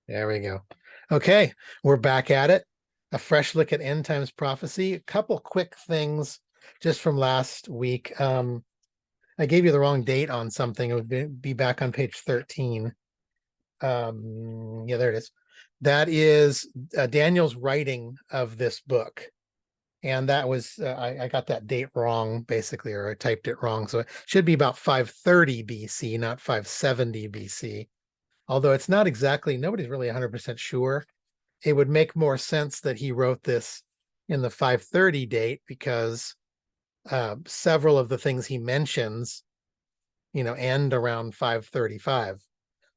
There we go. Okay, we're back at it. A fresh look at end times prophecy. A couple quick things just from last week. I gave you the wrong date on something. It would be back on page 13. Yeah, there it is. That is Daniel's writing of this book. And that was, I got that date wrong, basically, or I typed it wrong. So it should be about 530 BC, not 570 BC. Although it's not exactly, nobody's really 100% sure. It would make more sense that he wrote this in the 530 date because several of the things he mentions, end around 535.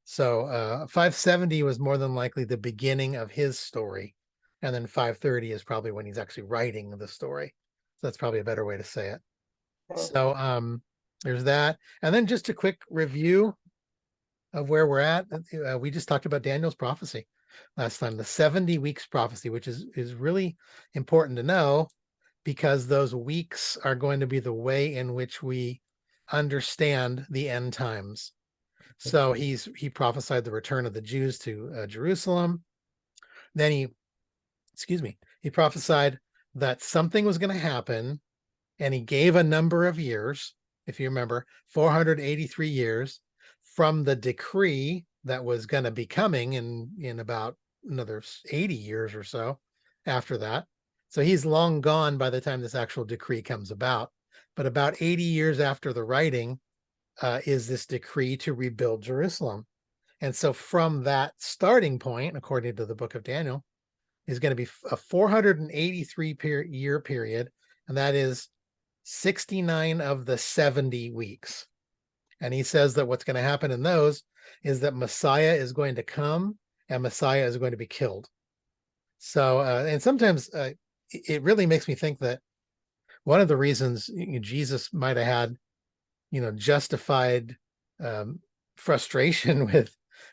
So 570 was more than likely the beginning of his story. And then 530 is probably when he's actually writing the story. So that's probably a better way to say it. So there's that. And then just a quick review of where we're at. We just talked about Daniel's prophecy last time, the 70 weeks prophecy, which is really important to know because those weeks are going to be the way in which we understand the end times. So he prophesied the return of the Jews to Jerusalem. Then he prophesied that something was going to happen, and he gave a number of years. If you remember, 483 years from the decree that was going to be coming in about another 80 years or so after that. So he's long gone by the time this actual decree comes about. But about 80 years after the writing is this decree to rebuild Jerusalem. And so from that starting point, according to the book of Daniel, is going to be a 483 year period. And that is 69 of the 70 weeks. And he says that what's going to happen in those is that Messiah is going to come and Messiah is going to be killed. So, and sometimes it really makes me think that one of the reasons Jesus might have had, justified frustration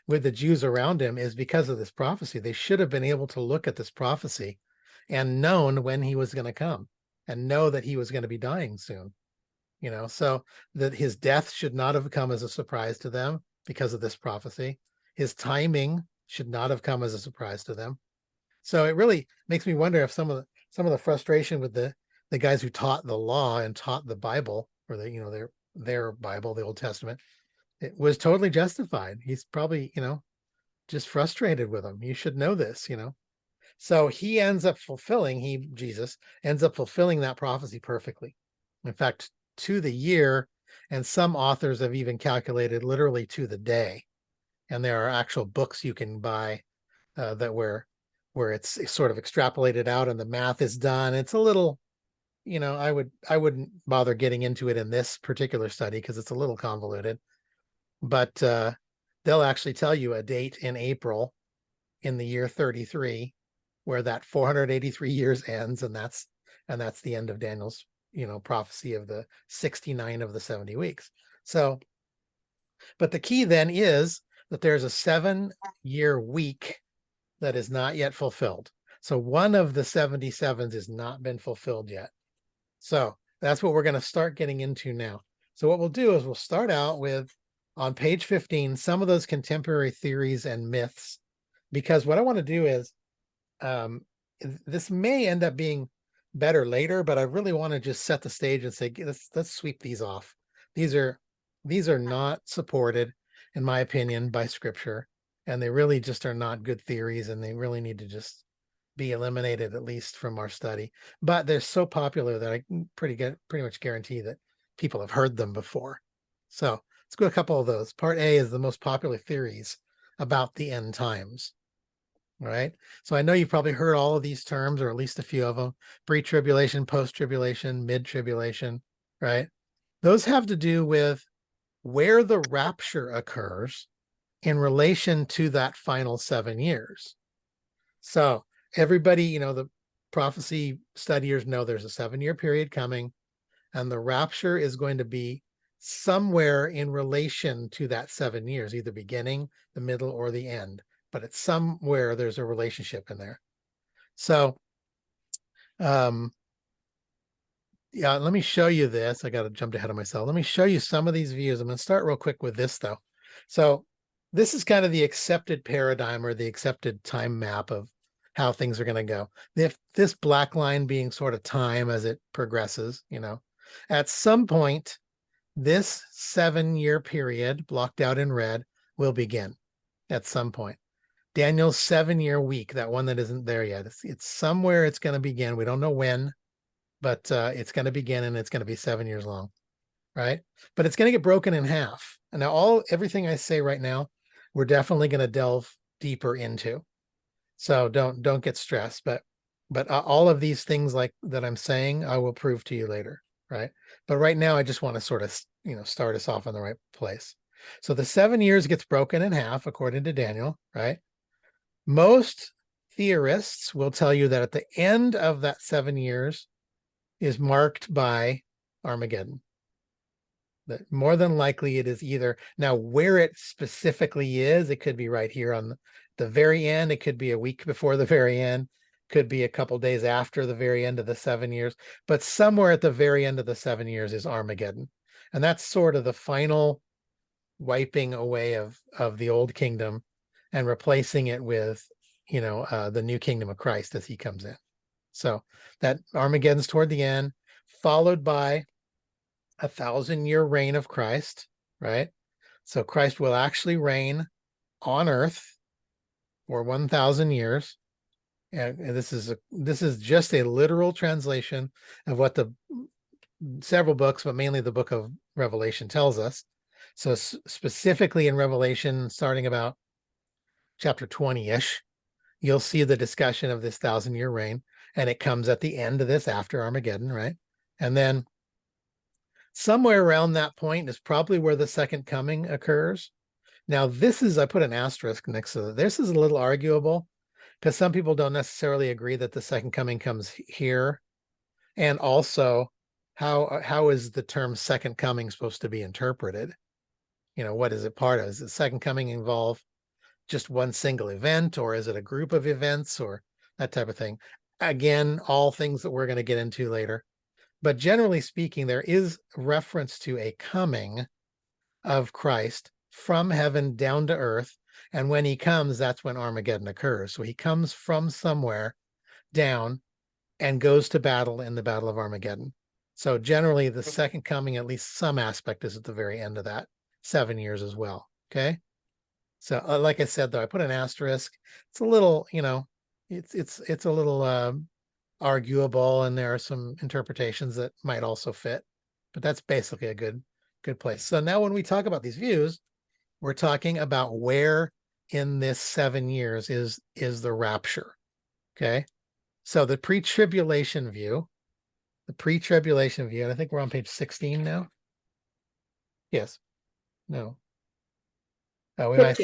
with the Jews around him is because of this prophecy. They should have been able to look at this prophecy and known when he was going to come and know that he was going to be dying soon. So that his death should not have come as a surprise to them because of this prophecy. His timing should not have come as a surprise to them. So it really makes me wonder if some of the frustration with the guys who taught the law and taught the Bible, or their Bible, the Old Testament, it was totally justified. He's probably, just frustrated with them. You should know this, So he ends up Jesus ends up fulfilling that prophecy perfectly. In fact, to the year, and some authors have even calculated literally to the day. And there are actual books you can buy that where it's sort of extrapolated out and the math is done. It's a little, I wouldn't bother getting into it in this particular study because it's a little convoluted. But they'll actually tell you a date in April in the year 33 where that 483 years ends, and that's the end of Daniel's prophecy of the 69 of the 70 weeks. So, but the key then is that there's a 7-year week that is not yet fulfilled. So one of the 77s has not been fulfilled yet. So that's what we're going to start getting into now. So what we'll do is we'll start out with, on page 15, some of those contemporary theories and myths, because what I want to do is, this may end up being better later, but I really want to just set the stage and say, let's sweep these off. These are not supported, in my opinion, by Scripture, and they really just are not good theories, and they really need to just be eliminated, at least from our study. But they're so popular that I can pretty much guarantee that people have heard them before. So let's go a couple of those. Part A is the most popular theories about the end times. All right. So I know you've probably heard all of these terms, or at least a few of them: pre-tribulation, post-tribulation, mid-tribulation, right? Those have to do with where the rapture occurs in relation to that final 7 years. So everybody, the prophecy studiers know there's a 7-year period coming, and the rapture is going to be somewhere in relation to that 7 years, either beginning, the middle, or the end. But it's somewhere there's a relationship in there. So, yeah, let me show you this. I got to jump ahead of myself. Let me show you some of these views. I'm going to start real quick with this, though. So this is kind of the accepted paradigm or the accepted time map of how things are going to go. If this black line being sort of time as it progresses, at some point, this 7-year period blocked out in red will begin at some point. Daniel's 7-year week, that one that isn't there yet, it's somewhere it's going to begin. We don't know when, but it's going to begin, and it's going to be 7 years long, right? But it's going to get broken in half. And now everything I say right now, we're definitely going to delve deeper into. So don't get stressed, but all of these things like that I'm saying, I will prove to you later, right? But right now, I just want to sort of, start us off in the right place. So the 7 years gets broken in half, according to Daniel, right? Most theorists will tell you that at the end of that 7 years is marked by Armageddon. That more than likely it is either, now where it specifically is, it could be right here on the very end. It could be a week before the very end, could be a couple days after the very end of the 7 years, but somewhere at the very end of the 7 years is Armageddon. And that's sort of the final wiping away of the old kingdom and replacing it with, the new kingdom of Christ as he comes in. So that Armageddon's toward the end, followed by 1,000-year reign of Christ, right? So Christ will actually reign on earth for 1,000 years. And this is just a literal translation of what the several books, but mainly the book of Revelation tells us. So specifically in Revelation, starting about chapter 20-ish, you'll see the discussion of this 1,000-year reign, and it comes at the end of this after Armageddon, right? And then somewhere around that point is probably where the second coming occurs. Now, I put an asterisk next to it. This is a little arguable because some people don't necessarily agree that the second coming comes here. And also, how is the term second coming supposed to be interpreted? What is it part of? Does the second coming involve just one single event, or is it a group of events, or that type of thing? Again, all things that we're going to get into later. But generally speaking, there is reference to a coming of Christ from heaven down to earth. And when he comes, that's when Armageddon occurs. So he comes from somewhere down and goes to battle in the Battle of Armageddon. So generally, the second coming, at least some aspect, is at the very end of that 7 years as well. Okay. So like I said, though, I put an asterisk. It's a little, it's a little arguable, and there are some interpretations that might also fit, but that's basically a good place. So now when we talk about these views, we're talking about where in this 7 years is the rapture. Okay. So the pre-tribulation view, and I think we're on page 16 now. Yes. No. Oh, we might.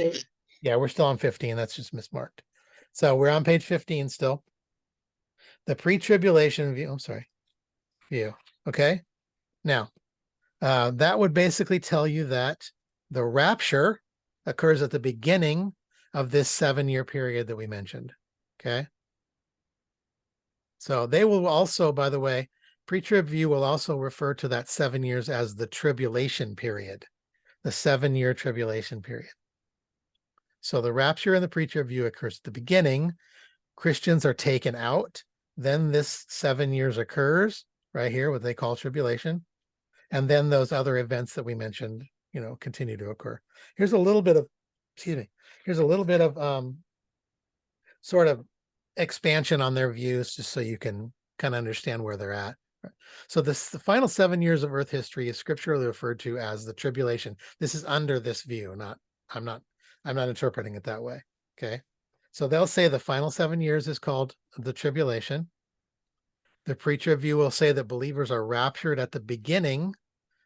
Yeah, we're still on 15. That's just mismarked. So we're on page 15 still. The pre-tribulation view. I'm sorry. View. Okay. Now, that would basically tell you that the rapture occurs at the beginning of this 7-year period that we mentioned. Okay. So they will also, by the way, pre-trib view will also refer to that 7 years as the tribulation period, the 7-year tribulation period. So the rapture and the pre-trib view occurs at the beginning. Christians are taken out. Then this 7 years occurs right here, what they call tribulation. And then those other events that we mentioned, continue to occur. Here's a little bit of sort of expansion on their views, just so you can kind of understand where they're at. So the final 7 years of Earth history is scripturally referred to as the tribulation. This is under this view, I'm not interpreting it that way. Okay. So they'll say the final 7 years is called the tribulation. The pre-trib view will say that believers are raptured at the beginning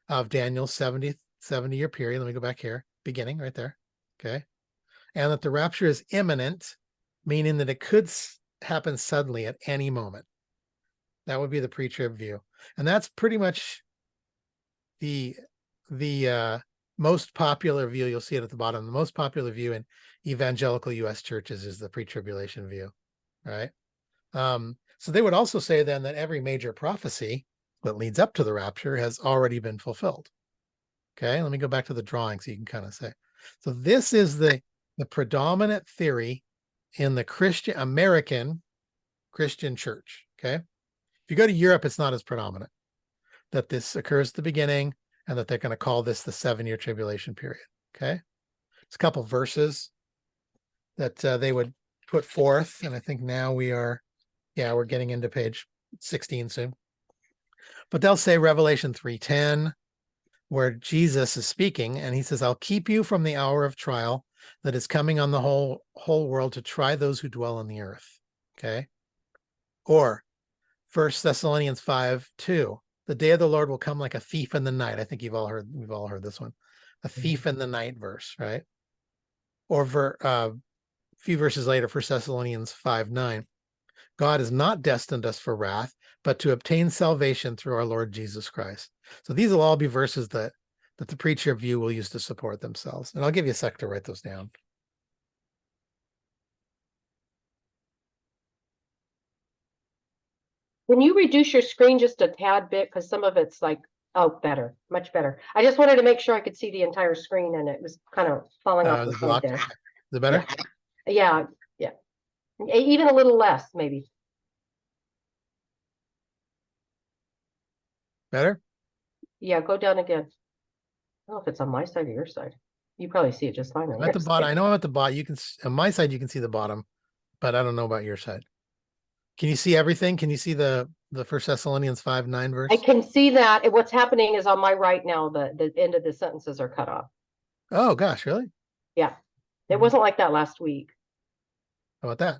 of Daniel's 70-year period. Let me go back here. Beginning right there. Okay. And that the rapture is imminent, meaning that it could happen suddenly at any moment. That would be the pre-trib view. And that's pretty much the most popular view. You'll see it at the bottom. The most popular view in evangelical U.S. churches is the pre-tribulation view, right? So they would also say then that every major prophecy that leads up to the rapture has already been fulfilled. Okay, let me go back to the drawing so you can kind of say. So this is the predominant theory in the American Christian church. Okay. If you go to Europe, it's not as predominant that this occurs at the beginning and that they're going to call this the 7-year tribulation period. Okay. It's a couple verses that they would put forth. And I think now we're getting into page 16 soon. But they'll say Revelation 3:10, where Jesus is speaking, and he says, I'll keep you from the hour of trial that is coming on the whole world to try those who dwell on the earth. Okay. Or 1 Thessalonians 5:2, the day of the Lord will come like a thief in the night. I think we've all heard this one. A thief in the night verse, right? Or a few verses later, 1 Thessalonians 5:9, God has not destined us for wrath, but to obtain salvation through our Lord Jesus Christ. So these will all be verses that the Pre-trib view will use to support themselves. And I'll give you a sec to write those down. Can you reduce your screen just a tad bit? Because some of it's like, oh, better, much better. I just wanted to make sure I could see the entire screen, and it was kind of falling off the side there. Is it better? Yeah. Even a little less, maybe. Better? Yeah, go down again. I don't know if it's on my side or your side. You probably see it just fine on At the your bottom. side. I know I'm at the bottom. You can, on my side, you can see the bottom, but I don't know about your side. Can you see everything? Can you see the 1 Thessalonians 5:9 verse? I can see that. What's happening is on my right now, the end of the sentences are cut off. Oh gosh, really? Yeah. It wasn't like that last week. How about that?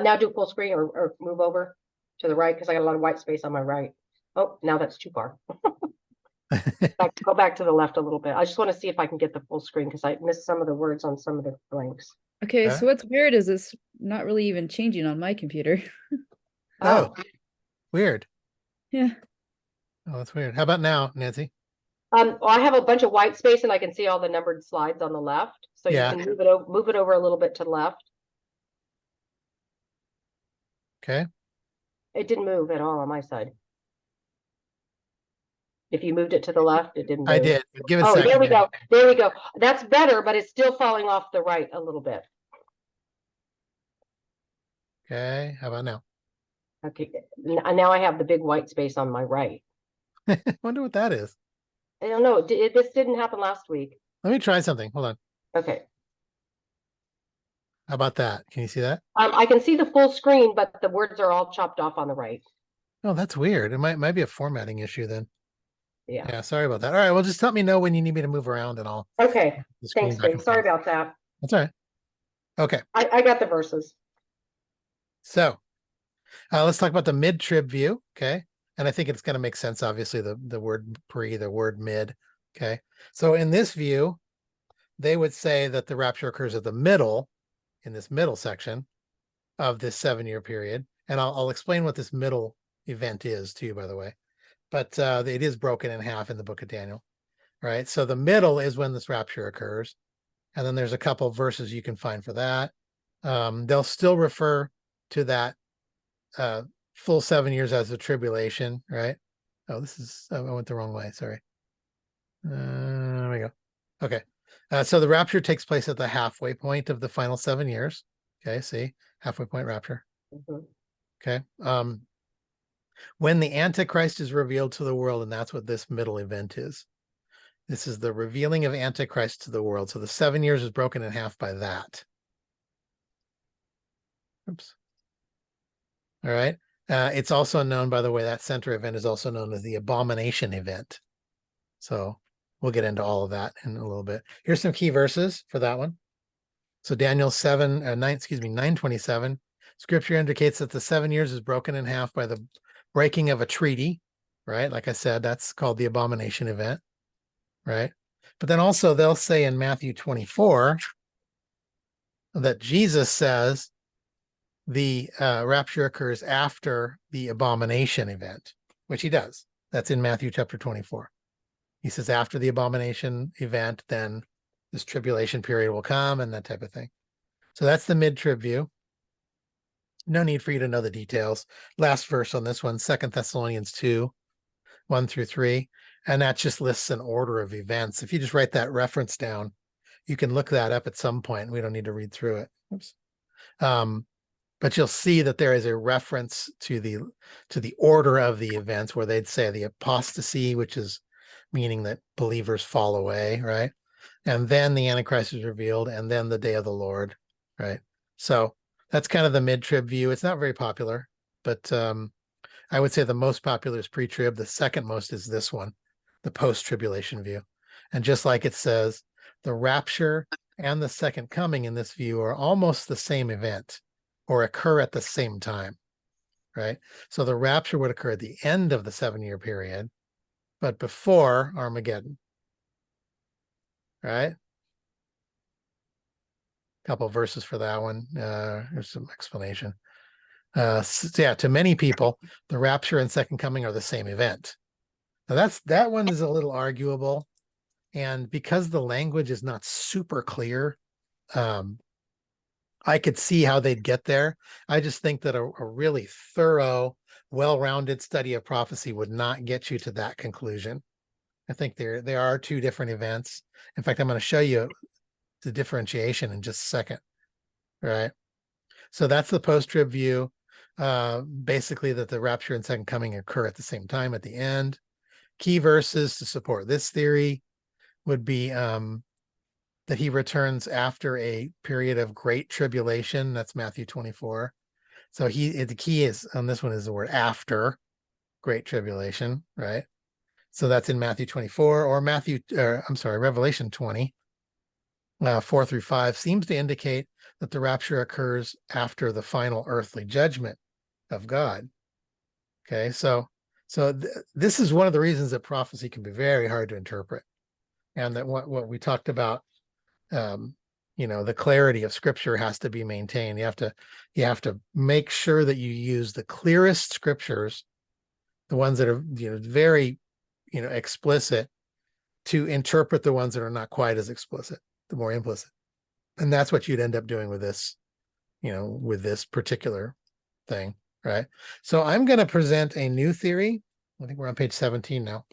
Now do full screen or move over to the right, because I got a lot of white space on my right. Oh, now that's too far. Go back to the left a little bit. I just want to see if I can get the full screen, because I missed some of the words on some of the blanks. Okay, so what's weird is it's not really even changing on my computer. Oh, weird. Yeah. Oh, that's weird. How about now, Nancy? I have a bunch of white space, and I can see all the numbered slides on the left. So Yeah. you can move it over a little bit to the left. Okay. It didn't move at all on my side. If you moved it to the left, it didn't move. I did. Give it a second. There we go. There we go. That's better, but it's still falling off the right a little bit. Okay. How about now? Okay. Now I have the big white space on my right. I wonder what that is. I don't know. This didn't happen last week. Let me try something. Hold on. Okay. How about that? Can you see that? I can see the full screen, but the words are all chopped off on the right. Oh, that's weird. It might be a formatting issue then. Yeah. Yeah. Sorry about that. All right. Well, just let me know when you need me to move around and I'll. Okay. Thanks, Dave. Sorry about that. That's all right. Okay. I got the verses. So let's talk about the mid-trib view. Okay. And I think it's going to make sense, obviously, the word pre, the word mid. Okay. So in this view, they would say that the rapture occurs at the middle, in this middle section of this 7-year period. And I'll explain what this middle event is to you, by the way. But it is broken in half in the book of Daniel. Right. So the middle is when this rapture occurs. And then there's a couple of verses you can find for that. They'll still refer to that full 7 years as the tribulation, right? Oh, I went the wrong way. Sorry. There we go. Okay. So the rapture takes place at the halfway point of the final 7 years. Okay. See, halfway point rapture. Mm-hmm. Okay. When the Antichrist is revealed to the world, and that's what this middle event is. This is the revealing of Antichrist to the world. So the 7 years is broken in half by that. Oops. All right. It's also known, by the way, that center event is also known as the abomination event. So we'll get into all of that in a little bit. Here's some key verses for that one. So Daniel 9:27. Scripture indicates that the 7 years is broken in half by the breaking of a treaty, right? Like I said, that's called the abomination event, right? But then also they'll say in Matthew 24 that Jesus says the rapture occurs after the abomination event, which he does. That's in Matthew chapter 24. He says after the abomination event, then this tribulation period will come and that type of thing. So that's the mid-trib view. No need for you to know the details. Last verse on this one, 2 Thessalonians 2:1-3. And that just lists an order of events. If you just write that reference down, you can look that up at some point. We don't need to read through it. Oops. But you'll see that there is a reference to the order of the events, where they'd say the apostasy, which is meaning that believers fall away, right? And then the Antichrist is revealed, and then the day of the Lord, right? So that's kind of the mid-trib view. It's not very popular, but I would say the most popular is pre-trib. The second most is this one, the post-tribulation view. And just like it says, the rapture and the second coming in this view are almost the same event, or occur at the same time, right? So the rapture would occur at the end of the 7-year period, but before Armageddon, right? A couple of verses for that one. Here's some explanation. So yeah, to many people, the rapture and second coming are the same event. Now that one is a little arguable, and because the language is not super clear, I could see how they'd get there. I just think that a really thorough, well-rounded study of prophecy would not get you to that conclusion. I think there are two different events. In fact, I'm going to show you the differentiation in just a second, right? So that's the post-trib view, basically that the rapture and second coming occur at the same time at the end. Key verses to support this theory would be that he returns after a period of great tribulation. That's Matthew 24. So the key is on this one is the word after great tribulation, right? So that's in Matthew 24, or Revelation 20, 4-5 seems to indicate that the rapture occurs after the final earthly judgment of God. Okay, so this is one of the reasons that prophecy can be very hard to interpret, and that what we talked about, the clarity of Scripture has to be maintained. You have to make sure that you use the clearest scriptures, the ones that are very explicit, to interpret the ones that are not quite as explicit, the more implicit. And that's what you'd end up doing with this, with this particular thing, right? So I'm going to present a new theory. I think we're on page 17 now.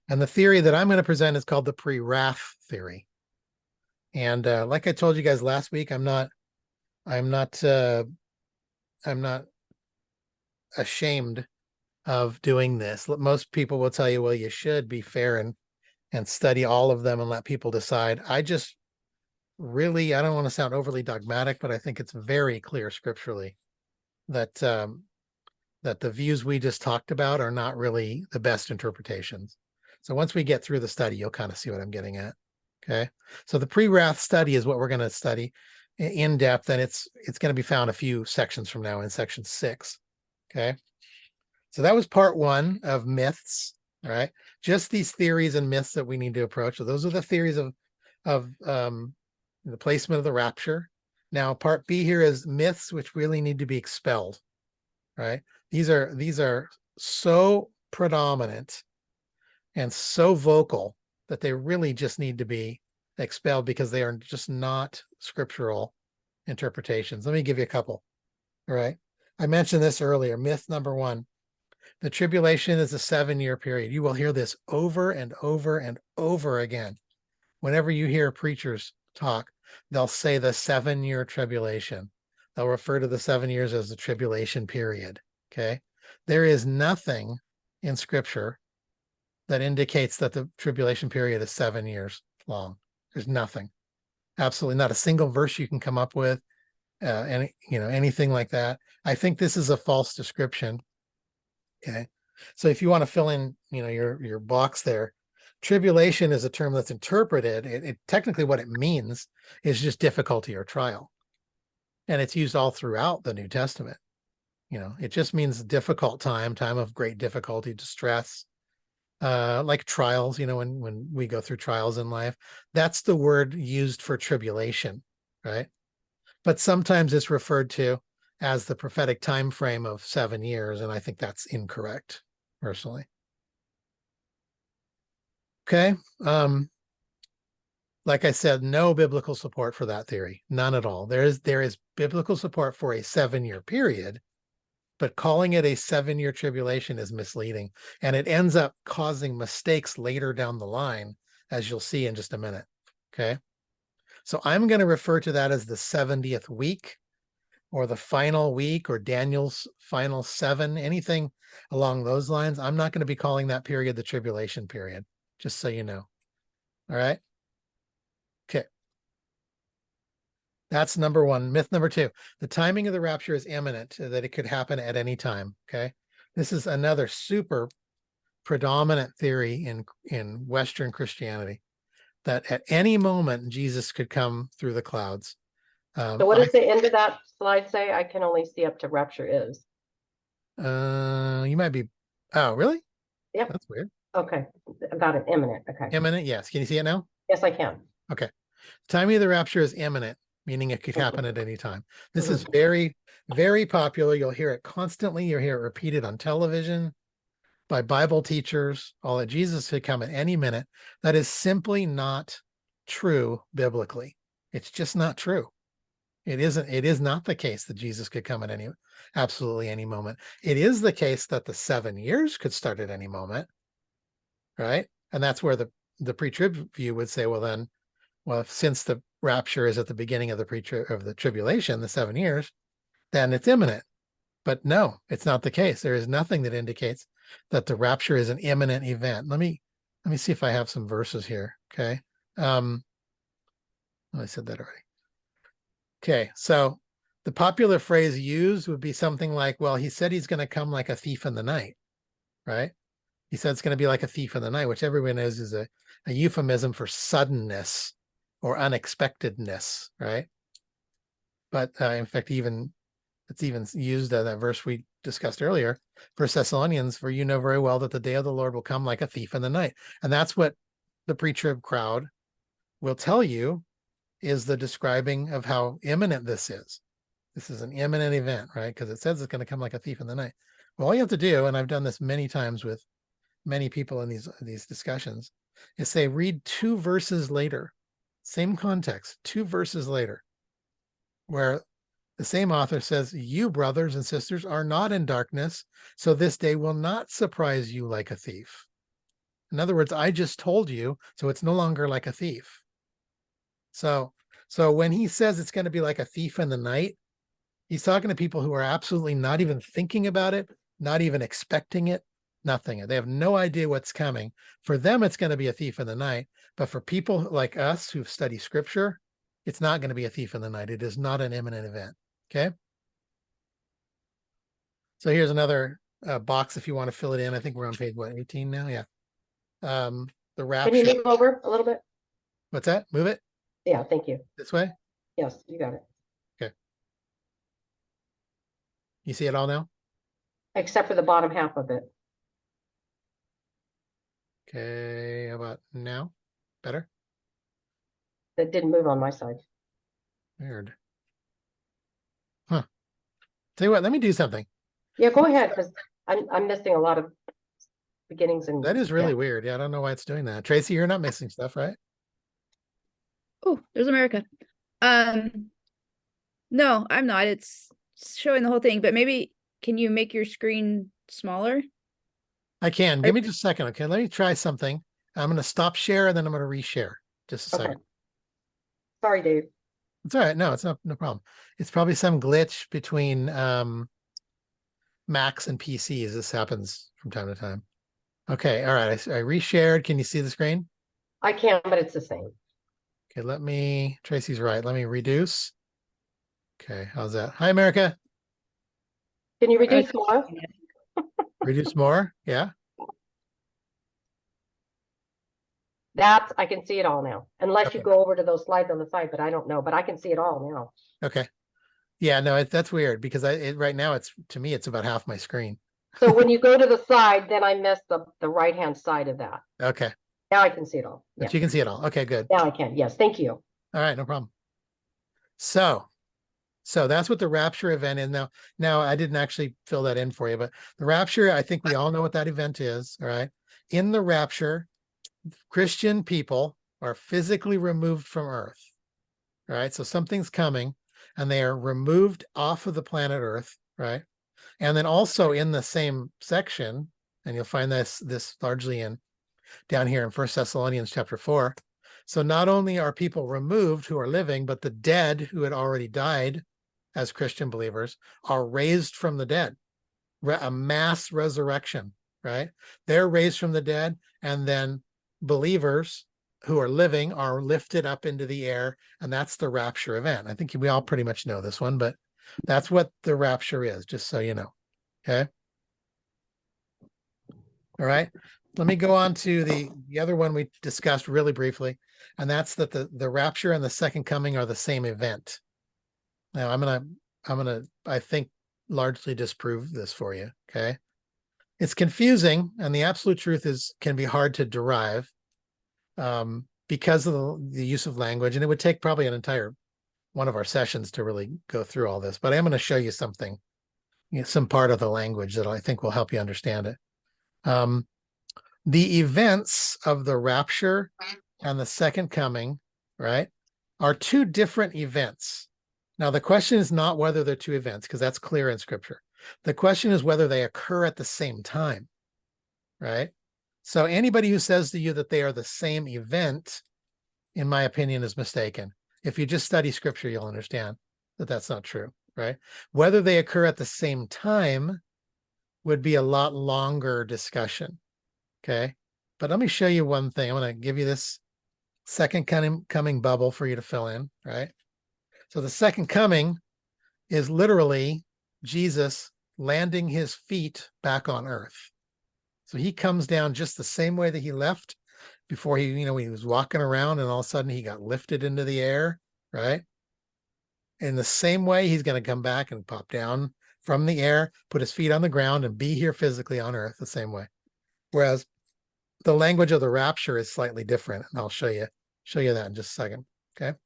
And the theory that I'm going to present is called the pre-wrath theory. And like I told you guys last week, I'm not ashamed of doing this. Most people will tell you, well, you should be fair and study all of them and let people decide. I just really, I don't want to sound overly dogmatic, but I think it's very clear scripturally that that the views we just talked about are not really the best interpretations. So once we get through the study, you'll kind of see what I'm getting at. Okay. So the pre-wrath study is what we're going to study in depth, and it's going to be found a few sections from now in section 6. Okay. So that was part 1 of myths, all right? Just these theories and myths that we need to approach. So those are the theories of the placement of the rapture. Now, part B here is myths which really need to be expelled, right? These are so predominant and so vocal that they really just need to be expelled because they are just not scriptural interpretations. Let me give you a couple, all right? I mentioned this earlier. Myth number 1. The tribulation is a 7-year period. You will hear this over and over and over again. Whenever you hear preachers talk, they'll say the 7-year tribulation. They'll refer to the 7 years as the tribulation period. Okay. There is nothing in Scripture that indicates that the tribulation period is 7 years long. There's nothing. Absolutely not a single verse you can come up with, anything like that. I think this is a false description. Okay. So if you want to fill in, your box there, tribulation is a term that's interpreted. It technically what it means is just difficulty or trial. And it's used all throughout the New Testament. It just means difficult time of great difficulty, distress, like trials, when we go through trials in life. That's the word used for tribulation, right? But sometimes it's referred to as the prophetic time frame of 7 years, and I think that's incorrect, personally. Okay. Like I said, no biblical support for that theory, none at all. There is biblical support for a 7-year period, but calling it a 7-year tribulation is misleading, and it ends up causing mistakes later down the line, as you'll see in just a minute. Okay. So I'm going to refer to that as the 70th week, or the final week, or Daniel's final 7, anything along those lines. I'm not going to be calling that period the tribulation period, just so you know. All right. Okay. That's number one. Myth number 2, the timing of the rapture is imminent, that it could happen at any time. Okay. This is another super predominant theory in Western Christianity, that at any moment Jesus could come through the clouds. So what does the end of that slide say? I can only see up to rapture is. You might be, oh, really? Yep. That's weird. Okay. About an imminent. Okay. Imminent, yes. Can you see it now? Yes, I can. Okay. Timing of the rapture is imminent, meaning it could happen at any time. This is very, very popular. You'll hear it constantly. You'll hear it repeated on television by Bible teachers, all that Jesus could come at any minute. That is simply not true biblically. It's just not true. It is not the case that Jesus could come at absolutely any moment. It is the case that the 7 years could start at any moment, right? And that's where the pre-trib view would say, well, since the rapture is at the beginning of the tribulation, the 7 years, then it's imminent. But no, it's not the case. There is nothing that indicates that the rapture is an imminent event. Let me see if I have some verses here. Okay. I said that already. Okay, so the popular phrase used would be something like, well, he said he's going to come like a thief in the night, right? He said it's going to be like a thief in the night, which everyone knows is a euphemism for suddenness or unexpectedness, right? But in fact, it's even used in that verse we discussed earlier, 1 Thessalonians, for you know very well that the day of the Lord will come like a thief in the night. And that's what the pre-trib crowd will tell you is the describing of how imminent this is. This is an imminent event, right? Because it says it's going to come like a thief in the night. Well, all you have to do, and I've done this many times with many people in these discussions, is say, read 2 verses later, same context, 2 verses later, where the same author says, you brothers and sisters are not in darkness, so this day will not surprise you like a thief. In other words, I just told you, so it's no longer like a thief. So when he says it's going to be like a thief in the night, he's talking to people who are absolutely not even thinking about it, not even expecting it, nothing. They have no idea what's coming. For them, it's going to be a thief in the night. But for people like us who study scripture, it's not going to be a thief in the night. It is not an imminent event. Okay. So here's another box if you want to fill it in. I think we're on page 18 now. Yeah. The rapture. Can you move over a little bit? What's that? Move it? Yeah, thank you. This way? Yes, you got it. Okay. You see it all now? Except for the bottom half of it. Okay, how about now? Better? That didn't move on my side. Weird. Huh. Tell you what, let me do something. Yeah, go ahead, because I'm missing a lot of beginnings and That is really weird. Yeah, I don't know why it's doing that. Tracy, you're not missing stuff, right? Oh, there's America. No, I'm not. It's showing the whole thing, but maybe can you make your screen smaller? I can. Give me just a second. Okay, let me try something. I'm going to stop share and then I'm going to reshare. Just a second. Sorry, Dave. It's all right. No, it's no problem. It's probably some glitch between Macs and PCs. This happens from time to time. Okay. All right. I reshared. Can you see the screen? I can, but it's the same. Okay. Tracy's right. Let me reduce. Okay. How's that? Hi, America. Can you reduce more? Reduce more? Yeah. That I can see it all now, unless you go over to those slides on the side, but I don't know, but I can see it all now. Okay. Yeah, no, that's weird because right now to me, it's about half my screen. So when you go to the side, then I missed the right-hand side of that. Okay. Now I can see it all. But you can see it all. Okay, good. Now I can. Yes. Thank you. All right. No problem. So that's what the rapture event is. Now I didn't actually fill that in for you, but the rapture, I think we all know what that event is. All right. In the rapture, Christian people are physically removed from Earth. All right. So something's coming and they are removed off of the planet Earth. Right. And then also in the same section, and you'll find this largely down here in 1 Thessalonians chapter 4. So not only are people removed who are living, but the dead who had already died as Christian believers are raised from the dead. A mass resurrection, right? They're raised from the dead, and then believers who are living are lifted up into the air, and that's the rapture event. I think we all pretty much know this one, but that's what the rapture is, just so you know. Okay. All right. Let me go on to the other one we discussed really briefly, and that's that the rapture and the second coming are the same event. Now I'm gonna I think largely disprove this for you. Okay. It's confusing, and the absolute truth can be hard to derive because of the use of language, and it would take probably an entire one of our sessions to really go through all this. But I am going to show you something, some part of the language that I think will help you understand it. The events of the rapture and the second coming, right, are two different events. Now, the question is not whether they're two events, because that's clear in Scripture. The question is whether they occur at the same time, right? So anybody who says to you that they are the same event, in my opinion, is mistaken. If you just study Scripture, you'll understand that that's not true, right? Whether they occur at the same time would be a lot longer discussion, okay? But let me show you one thing. I'm going to give you this second coming bubble for you to fill in, right? So the second coming is literally Jesus landing his feet back on earth. So he comes down just the same way that he left before he was walking around, and all of a sudden he got lifted into the air, right? In the same way, he's going to come back and pop down from the air, put his feet on the ground, and be here physically on earth the same way. Whereas the language of the rapture is slightly different, and I'll show you that in just a second. Okay.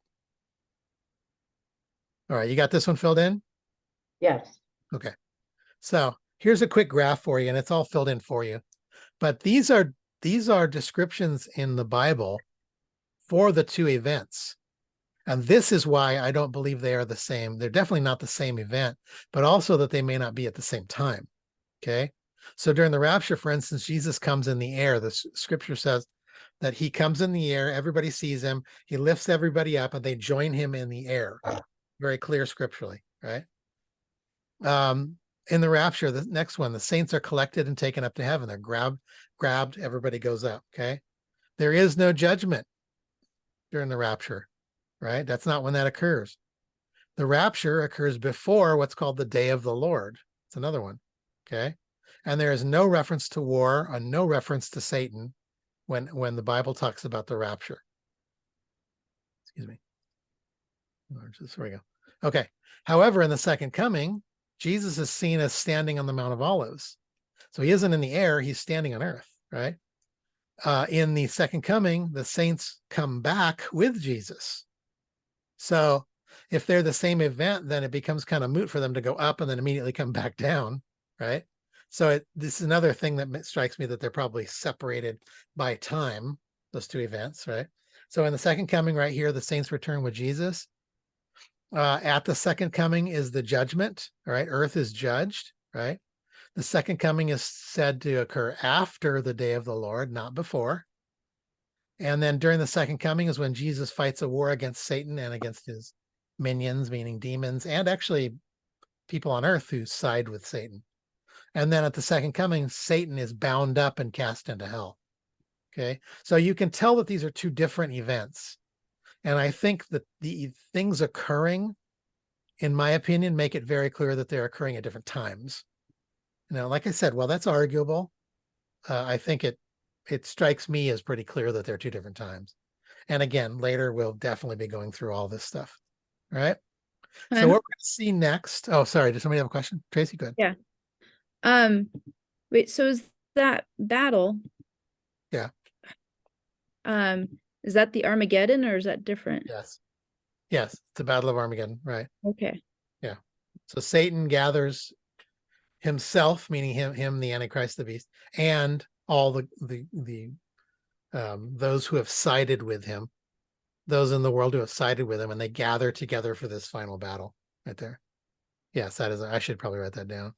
All right, you got this one filled in? Yes. Okay. So here's a quick graph for you, and it's all filled in for you. But these are descriptions in the Bible for the two events. And this is why I don't believe they are the same. They're definitely not the same event, but also that they may not be at the same time. Okay. So during the rapture, for instance, Jesus comes in the air. The Scripture says that he comes in the air, everybody sees him, he lifts everybody up, and they join him in the air. Very clear scripturally, right? In the rapture, the next one, the saints are collected and taken up to heaven. They're grabbed, everybody goes up, okay? There is no judgment during the rapture, right? That's not when that occurs. The rapture occurs before what's called the day of the Lord. It's another one, okay? And there is no reference to war and no reference to Satan when the Bible talks about the rapture. Excuse me. There we go. Okay. However, in the second coming, Jesus is seen as standing on the Mount of Olives. So he isn't in the air, he's standing on earth, right? In the second coming, the saints come back with Jesus. So if they're the same event, then it becomes kind of moot for them to go up and then immediately come back down, right? So this is another thing that strikes me, that they're probably separated by time, those two events, right? So in the second coming right here, the saints return with Jesus. At the second coming is the judgment, right? Earth is judged, right? The second coming is said to occur after the day of the Lord, not before. And then during the second coming is when Jesus fights a war against Satan and against his minions, meaning demons, and actually people on earth who side with Satan. And then at the second coming, Satan is bound up and cast into hell. Okay, so you can tell that these are two different events. And I think that the things occurring, in my opinion, make it very clear that they're occurring at different times. Now, like I said, well, that's arguable. I think it strikes me as pretty clear that they're two different times. And again, later we'll definitely be going through all this stuff. All right. So what we're going to see next. Oh, sorry. Does somebody have a question? Tracy, go ahead. Yeah. Wait, so is that battle? Yeah. Is that the Armageddon, or is that different? Yes. Yes. It's the Battle of Armageddon. Right. Okay. Yeah. So Satan gathers himself, meaning him, the Antichrist, the beast, and all the those who have sided with him, those in the world who have sided with him, and they gather together for this final battle right there. Yes, that is, I should probably write that down.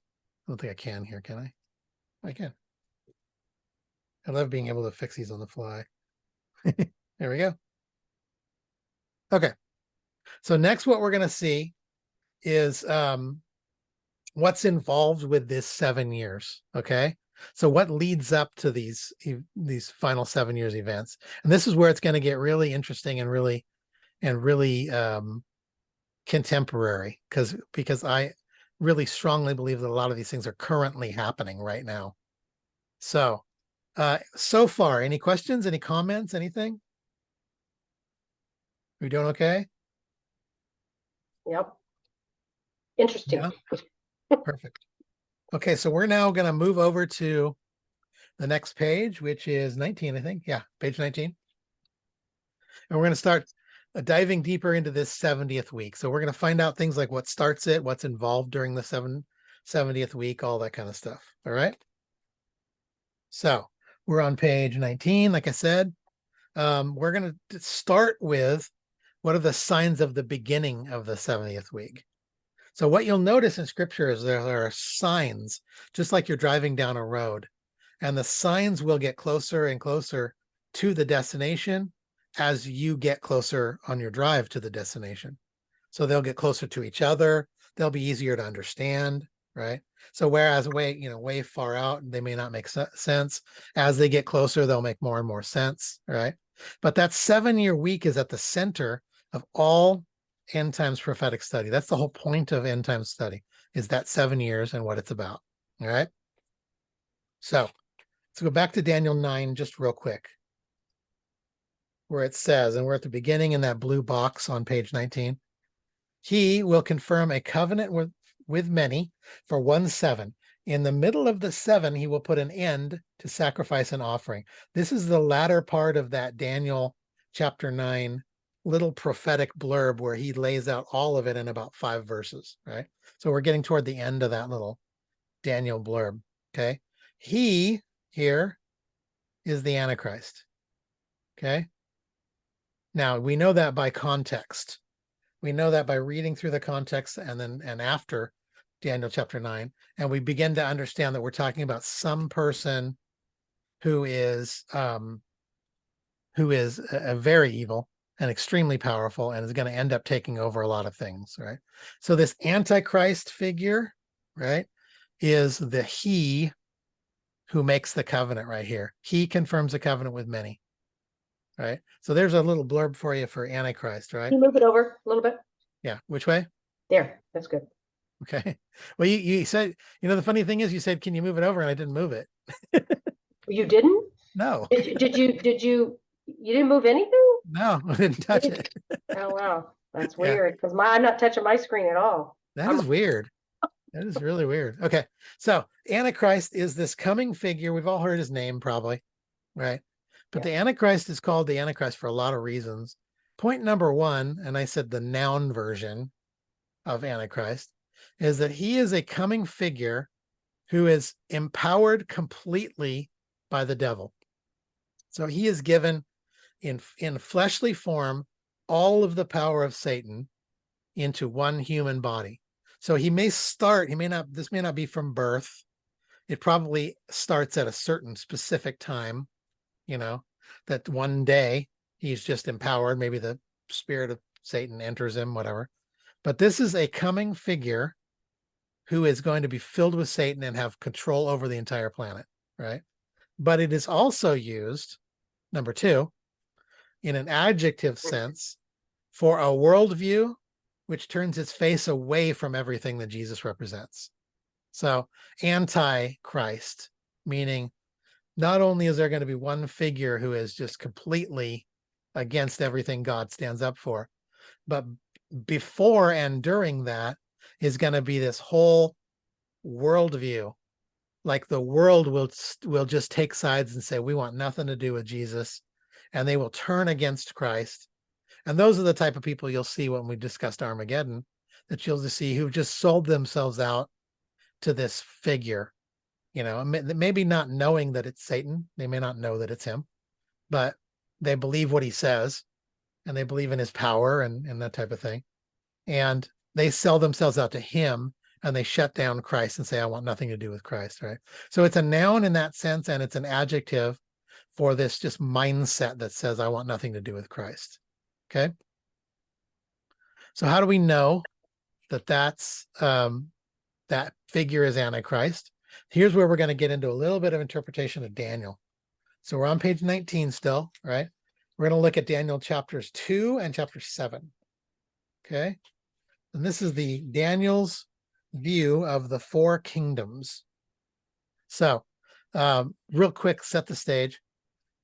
don't think I can here, can I? I can. I love being able to fix these on the fly. There we go. Okay. So next, what we're going to see is what's involved with this 7 years. Okay. So what leads up to these final 7 years events? And this is where it's going to get really interesting and really contemporary, because I really strongly believe that a lot of these things are currently happening right now. So so far, any questions, any comments, anything? We doing okay? Yep. Interesting. Yeah. Perfect. Okay, so we're now going to move over to the next page, which is 19, I think. Yeah, page 19. And we're going to start diving deeper into this 70th week. So we're going to find out things like what starts it, what's involved during the 70th week, all that kind of stuff. All right. So we're on page 19, like I said. We're going to start with what are the signs of the beginning of the 70th week. So what you'll notice in scripture is there are signs, just like you're driving down a road, and the signs will get closer and closer to the destination as you get closer on your drive to the destination. So they'll get closer to each other. They'll be easier to understand, right? So whereas way far out, they may not make sense. As they get closer, they'll make more and more sense, right? But that 7-year week is at the center of all end times prophetic study. That's the whole point of end times study, is that 7 years and what it's about. All right. So let's go back to Daniel 9 just real quick, where it says, and we're at the beginning in that blue box on page 19. He will confirm a covenant with many for 1 7. In the middle of the 7, he will put an end to sacrifice and offering. This is the latter part of that Daniel chapter 9 little prophetic blurb where he lays out all of it in about 5 verses, right? So we're getting toward the end of that little Daniel blurb, okay? He here is the Antichrist, okay? Now, we know that by context. We know that by reading through the context and after Daniel chapter 9, and we begin to understand that we're talking about some person who is very evil and extremely powerful and is going to end up taking over a lot of things, right? So this Antichrist figure, right, is the he who makes the covenant right here. He confirms a covenant with many, right? So there's a little blurb for you for Antichrist, right? Can you move it over a little bit? Yeah. Which way? There. That's good. Okay. Well, you said, the funny thing is you said, can you move it over? And I didn't move it. You didn't? No. Did you didn't move anything? No, I didn't touch it. Oh, wow. That's Yeah. weird, because I'm not touching my screen at all. That is weird. That is really weird. Okay. So Antichrist is this coming figure. We've all heard his name probably, right? But the Antichrist is called the Antichrist for a lot of reasons. Point number 1, and I said the noun version of Antichrist, is that he is a coming figure who is empowered completely by the devil. So he is given in fleshly form all of the power of Satan into one human body. So he may start, this may not be from birth. It probably starts at a certain specific time, that one day he's just empowered. Maybe the spirit of Satan enters him, whatever. But this is a coming figure who is going to be filled with Satan and have control over the entire planet, right? But it is also used, number 2, in an adjective sense for a worldview which turns its face away from everything that Jesus represents. So anti-Christ, meaning not only is there going to be one figure who is just completely against everything God stands up for, but before and during that is going to be this whole worldview. Like the world will just take sides and say, we want nothing to do with Jesus, and they will turn against Christ. And those are the type of people you'll see when we discussed Armageddon, that you'll just see who've just sold themselves out to this figure, maybe not knowing that it's Satan. They may not know that it's him, but they believe what he says and they believe in his power and that type of thing. And they sell themselves out to him, and they shut down Christ and say, I want nothing to do with Christ, right? So it's a noun in that sense, and it's an adjective for this just mindset that says, I want nothing to do with Christ. Okay. So how do we know that that figure is Antichrist? Here's where we're going to get into a little bit of interpretation of Daniel. So we're on page 19 still, right? We're going to look at Daniel chapters 2 and chapter 7. Okay. And this is the Daniel's view of the 4 kingdoms. So real quick, set the stage.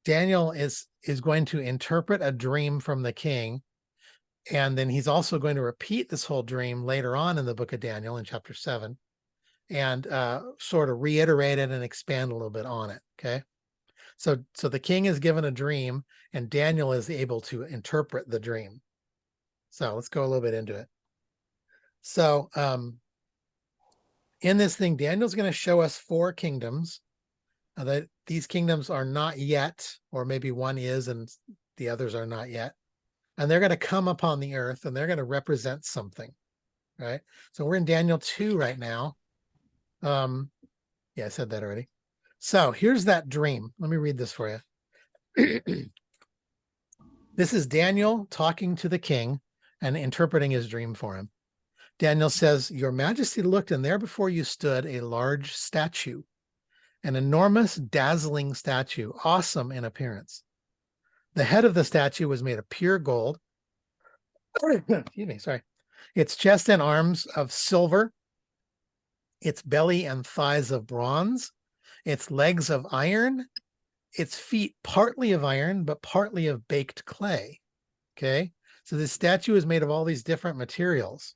Daniel is going to interpret a dream from the king. And then he's also going to repeat this whole dream later on in the book of Daniel in chapter 7 and sort of reiterate it and expand a little bit on it. Okay. So the king is given a dream and Daniel is able to interpret the dream. So let's go a little bit into it. So in this thing, Daniel's going to show us 4 kingdoms. That these kingdoms are not yet, or maybe one is and the others are not yet. And they're going to come upon the earth and they're going to represent something, right? So we're in Daniel 2 right now. Yeah, I said that already. So here's that dream. Let me read this for you. This is Daniel talking to the king and interpreting his dream for him. Daniel says, Your Majesty looked, and there before you stood a large statue, an enormous, dazzling statue, awesome in appearance. The head of the statue was made of pure gold. Excuse me, sorry. Its chest and arms of silver, its belly and thighs of bronze, its legs of iron, its feet partly of iron, but partly of baked clay. Okay, so this statue is made of all these different materials.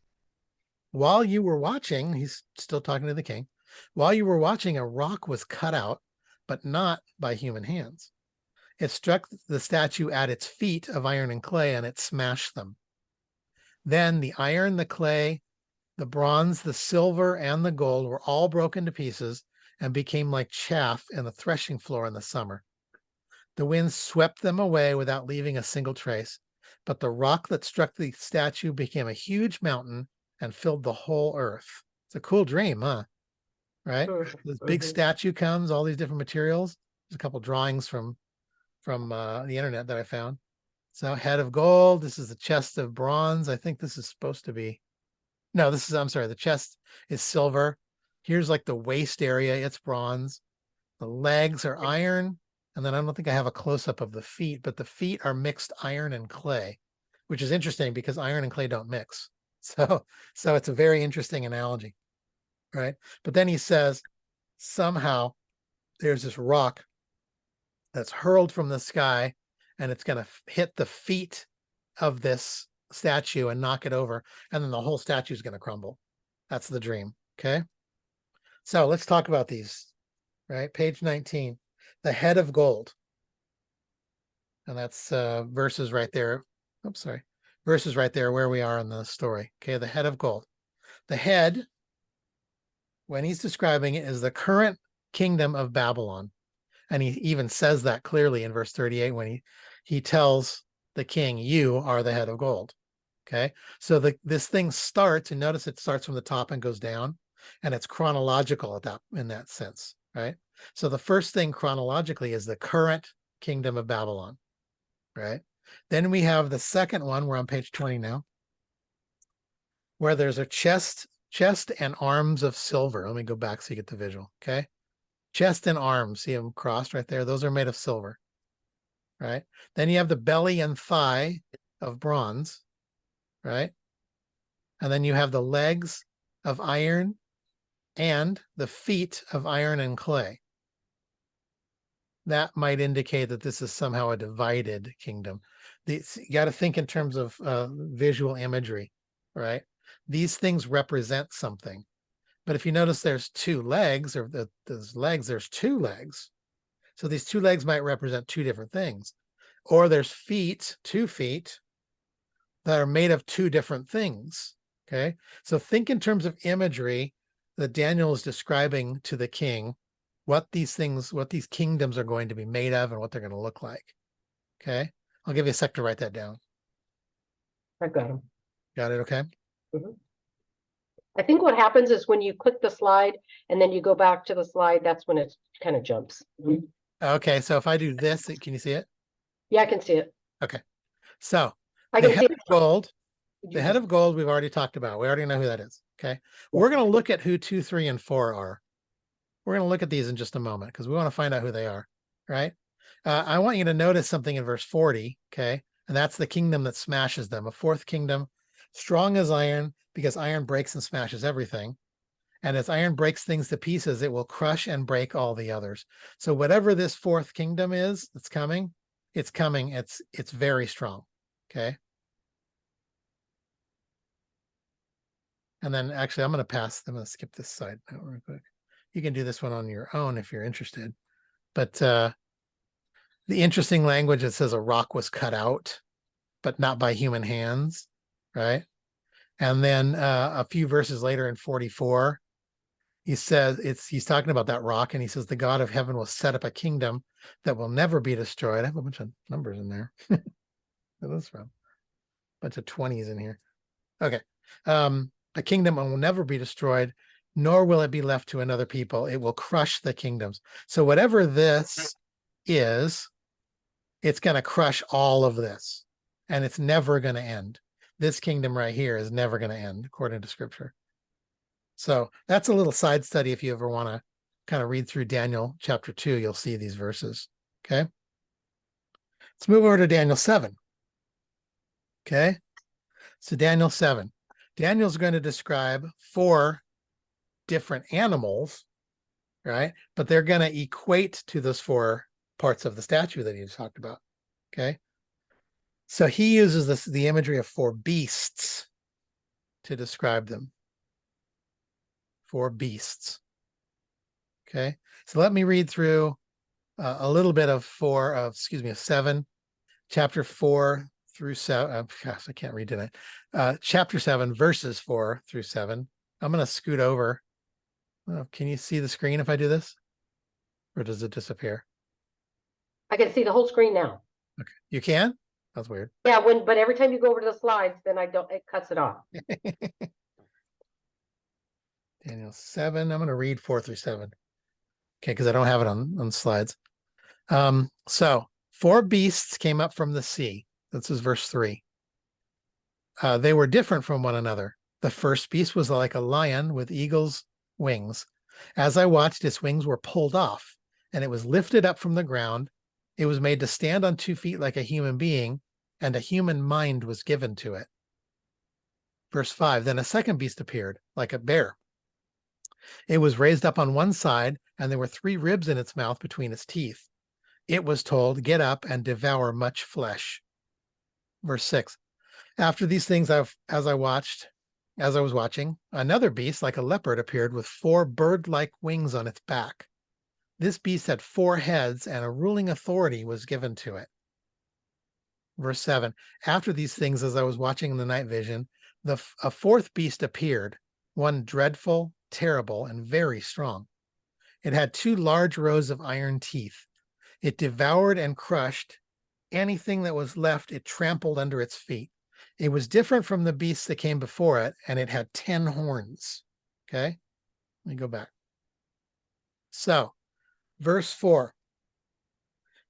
While you were watching, he's still talking to the king, while you were watching, a rock was cut out, but not by human hands. It struck the statue at its feet of iron and clay, and it smashed them. Then the iron, the clay, the bronze, the silver, and the gold were all broken to pieces and became like chaff in the threshing floor in the summer. The wind swept them away without leaving a single trace, but the rock that struck the statue became a huge mountain and filled the whole earth. It's a cool dream, huh? Right? This big statue comes, all these different materials. There's a couple drawings from the internet that I found. So head of gold, this is the chest of bronze. I think this is supposed to be, no, this is, I'm sorry, the chest is silver. Here's like the waist area, it's bronze. The legs are iron. And then I don't think I have a close-up of the feet, but the feet are mixed iron and clay, which is interesting because iron and clay don't mix. So it's a very interesting analogy, right? But then he says, somehow there's this rock that's hurled from the sky and it's going to hit the feet of this statue and knock it over. And then the whole statue is going to crumble. That's the dream. Okay. So let's talk about these, right? Page 19, the head of gold. And that's verses right there. Oops, sorry. Verses right there where we are in the story. Okay. The head of gold. The head, when he's describing it, is the current kingdom of Babylon. And he even says that clearly in verse 38 when he tells the king, you are the head of gold. Okay. So this thing starts, and notice it starts from the top and goes down, and it's chronological in that sense, right? So the first thing chronologically is the current kingdom of Babylon, right? Then we have the second one, we're on page 20 now, where there's a chest and arms of silver. Let me go back so you get the visual, okay? Chest and arms, see them crossed right there? Those are made of silver, right? Then you have the belly and thigh of bronze, right? And then you have the legs of iron and the feet of iron and clay. That might indicate that this is somehow a divided kingdom. You got to think in terms of visual imagery, right? These things represent something. But if you notice there's 2 legs, or those legs, there's 2 legs. So these 2 legs might represent 2 different things. Or there's feet, 2 feet, that are made of 2 different things. Okay. So think in terms of imagery that Daniel is describing to the king, what these kingdoms are going to be made of and what they're going to look like. Okay. I'll give you a sec to write that down. I got him. Got it? Okay. I think what happens is when you click the slide and then you go back to the slide, that's when it kind of jumps. Okay, so if I do this, can you see it? Yeah, I can see it. Okay, so I the can head see of it. gold, You the head just- of gold we've already talked about. We already know who that is. Okay, we're going to look at who 2, 3, and 4 are. We're going to look at these in just a moment because we want to find out who they are, right? I want you to notice something in verse 40, okay? And that's the kingdom that smashes them. A fourth kingdom, strong as iron, because iron breaks and smashes everything. And as iron breaks things to pieces, it will crush and break all the others. So whatever this fourth kingdom is that's coming, it's coming. It's very strong, okay? And then actually, I'm going to skip this side now real quick. You can do this one on your own if you're interested. But the interesting language, it says a rock was cut out, but not by human hands, right? And then a few verses later in 44, he says he's talking about that rock, and he says the God of heaven will set up a kingdom that will never be destroyed. I have a bunch of numbers in there. Where's this from? A bunch of 20s in here. Okay. A kingdom will never be destroyed, nor will it be left to another people. It will crush the kingdoms. So whatever this is, it's going to crush all of this, and it's never going to end. This kingdom right here is never going to end, according to scripture. So that's a little side study. If you ever want to kind of read through Daniel chapter 2, you'll see these verses. Okay. Let's move over to Daniel 7. Okay. So Daniel 7. Daniel's going to describe 4 different animals, right? But they're going to equate to those 4 parts of the statue that he just talked about. Okay. So he uses the imagery of 4 beasts to describe them. 4 beasts. Okay. So let me read through a little bit of 7, chapter 4 through 7. Gosh, I can't read tonight. Chapter 7, verses 4 through 7. I'm going to scoot over. Can you see the screen if I do this? Or does it disappear? I can see the whole screen now. Okay. You can? That's weird. Yeah, but every time you go over to the slides, then it cuts it off. Daniel 7. I'm going to read 4 through 7. Okay, because I don't have it on slides. So 4 beasts came up from the sea. This is verse 3. They were different from one another. The first beast was like a lion with eagle's wings. As I watched, its wings were pulled off, and it was lifted up from the ground. It was made to stand on 2 feet like a human being, and a human mind was given to it. Verse 5, then a second beast appeared, like a bear. It was raised up on one side, and there were 3 ribs in its mouth between its teeth. It was told, get up and devour much flesh. Verse 6, after these things, as I was watching, another beast like a leopard appeared with 4 bird-like wings on its back. This beast had 4 heads, and a ruling authority was given to it. Verse 7, after these things, as I was watching in the night vision, a 4th beast appeared, one dreadful, terrible, and very strong. It had 2 large rows of iron teeth. It devoured and crushed anything that was left. It trampled under its feet. It was different from the beasts that came before it, and it had 10 horns. Okay, let me go back. So, verse 4,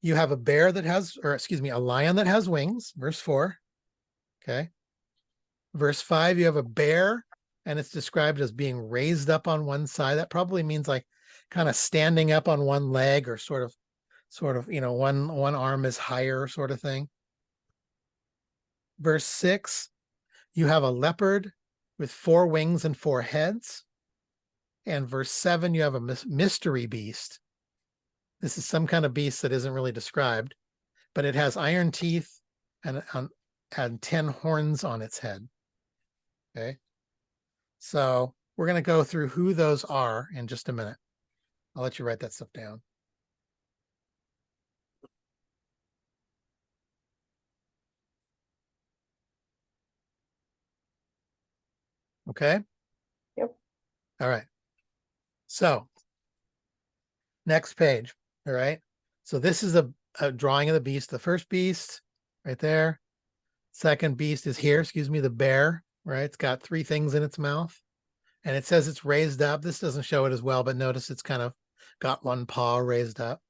you have a bear that has, a lion that has wings. Verse 4. Okay. Verse 5, you have a bear, and it's described as being raised up on one side. That probably means like kind of standing up on one leg, or sort of, one arm is higher, sort of thing. Verse 6, you have a leopard with 4 wings and 4 heads. And verse 7, you have a mystery beast. This is some kind of beast that isn't really described, but it has iron teeth and 10 horns on its head. Okay. So we're going to go through who those are in just a minute. I'll let you write that stuff down. Okay. Yep. All right. So next page. All right. So this is a drawing of the beast. The first beast right there. Second beast is here. The bear, right? It's got 3 things in its mouth. And it says it's raised up. This doesn't show it as well, but notice it's kind of got one paw raised up.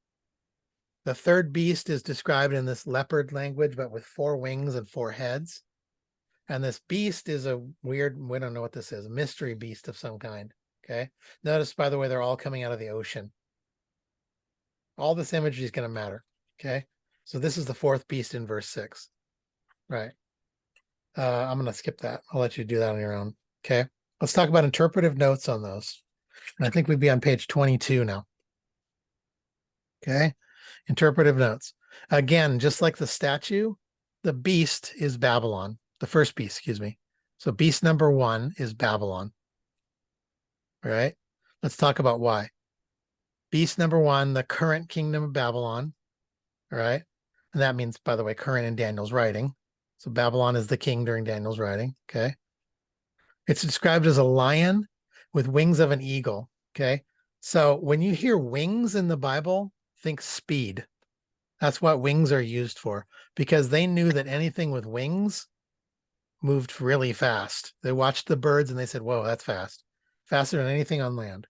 The third beast is described in this leopard language, but with 4 wings and 4 heads. And this beast is a weird, we don't know what this is, a mystery beast of some kind. Okay. Notice, by the way, they're all coming out of the ocean. All this imagery is going to matter. Okay. So this is the 4th beast in verse 6. Right. I'm going to skip that. I'll let you do that on your own. Okay. Let's talk about interpretive notes on those. And I think we'd be on page 22 now. Okay. Interpretive notes. Again, just like the statue, the beast is Babylon. The first beast, excuse me. So beast number 1 is Babylon. All right. Let's talk about why. Beast number 1, the current kingdom of Babylon. All right. And that means, by the way, current in Daniel's writing. So Babylon is the king during Daniel's writing. Okay. It's described as a lion with wings of an eagle. Okay. So when you hear wings in the Bible, think speed. That's what wings are used for, because they knew that anything with wings moved really fast. They watched the birds and they said, whoa, that's fast. Faster than anything on land.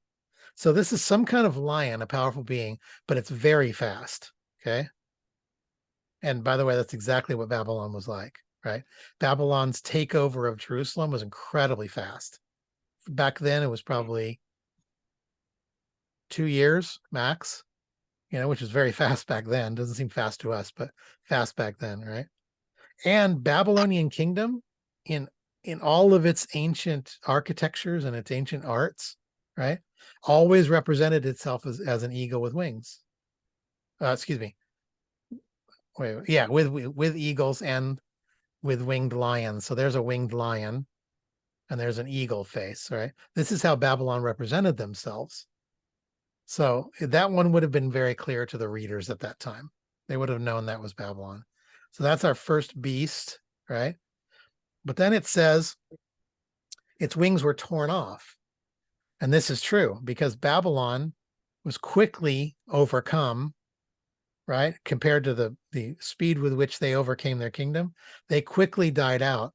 So this is some kind of lion, a powerful being, but it's very fast. Okay. And by the way, that's exactly what Babylon was like, right? Babylon's takeover of Jerusalem was incredibly fast. Back then, it was probably 2 years max, which is very fast back then. Doesn't seem fast to us, but fast back then, right? And Babylonian kingdom, in all of its ancient architectures and its ancient arts, right, always represented itself as an eagle with wings. Excuse me. Yeah, with eagles and with winged lions. So there's a winged lion and there's an eagle face, right? This is how Babylon represented themselves. So that one would have been very clear to the readers at that time. They would have known that was Babylon. So that's our first beast, right? But then it says its wings were torn off. And this is true because Babylon was quickly overcome, right? Compared to the speed with which they overcame their kingdom, they quickly died out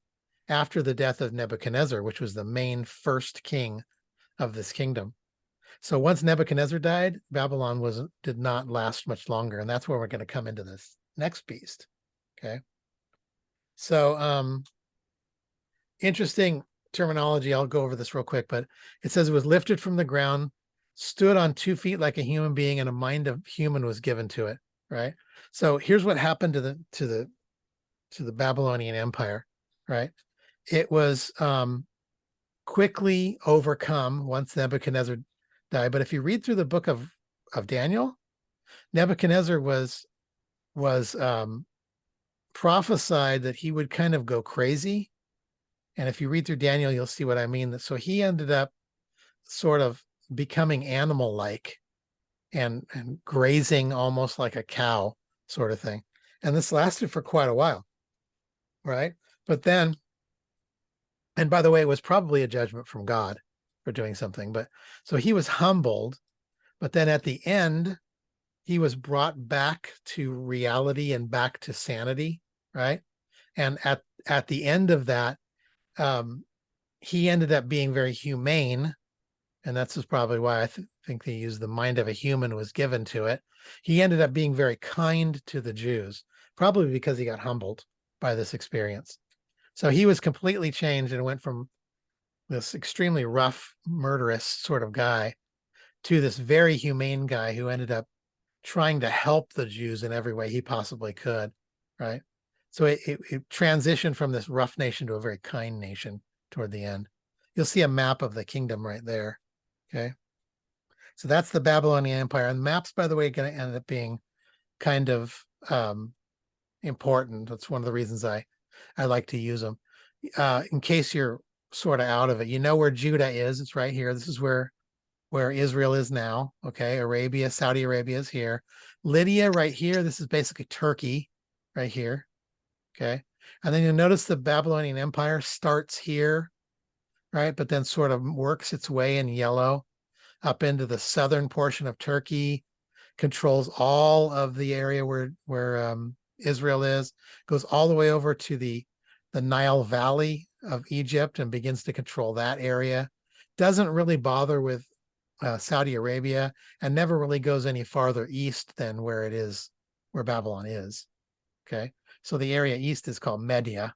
after the death of Nebuchadnezzar, which was the main first king of this kingdom. So once Nebuchadnezzar died, Babylon did not last much longer. And that's where we're going to come into this next beast. Okay. So interesting terminology. I'll go over this real quick, but it says it was lifted from the ground, stood on 2 feet like a human being, and a mind of human was given to it. Right. So here's what happened to the Babylonian Empire. Right. It was quickly overcome once Nebuchadnezzar died. But if you read through the book of Daniel, Nebuchadnezzar was prophesied that he would kind of go crazy. And if you read through Daniel, you'll see what I mean. So he ended up sort of becoming animal-like and grazing almost like a cow sort of thing. And this lasted for quite a while, right? But then, and by the way, it was probably a judgment from God for doing something. But so he was humbled, but then at the end, he was brought back to reality and back to sanity, right? And at the end of that, he ended up being very humane. And that's probably why I think they used the mind of a human was given to it. He ended up being very kind to the Jews, probably because he got humbled by this experience. So he was completely changed and went from this extremely rough, murderous sort of guy to this very humane guy who ended up trying to help the Jews in every way he possibly could, right? So it transitioned from this rough nation to a very kind nation toward the end. You'll see a map of the kingdom right there. Okay. So that's the Babylonian Empire. And maps, by the way, are going to end up being kind of important. That's one of the reasons I like to use them. In case you're sort of out of it, you know where Judah is. It's right here. This is where Israel is now. Okay. Arabia, Saudi Arabia is here. Lydia right here. This is basically Turkey right here. Okay. And then you'll notice the Babylonian Empire starts here, right? But then sort of works its way in yellow up into the southern portion of Turkey, controls all of the area where Israel is, goes all the way over to the Nile Valley of Egypt and begins to control that area, doesn't really bother with Saudi Arabia, and never really goes any farther east than where it is, where Babylon is. Okay, so the area east is called Media,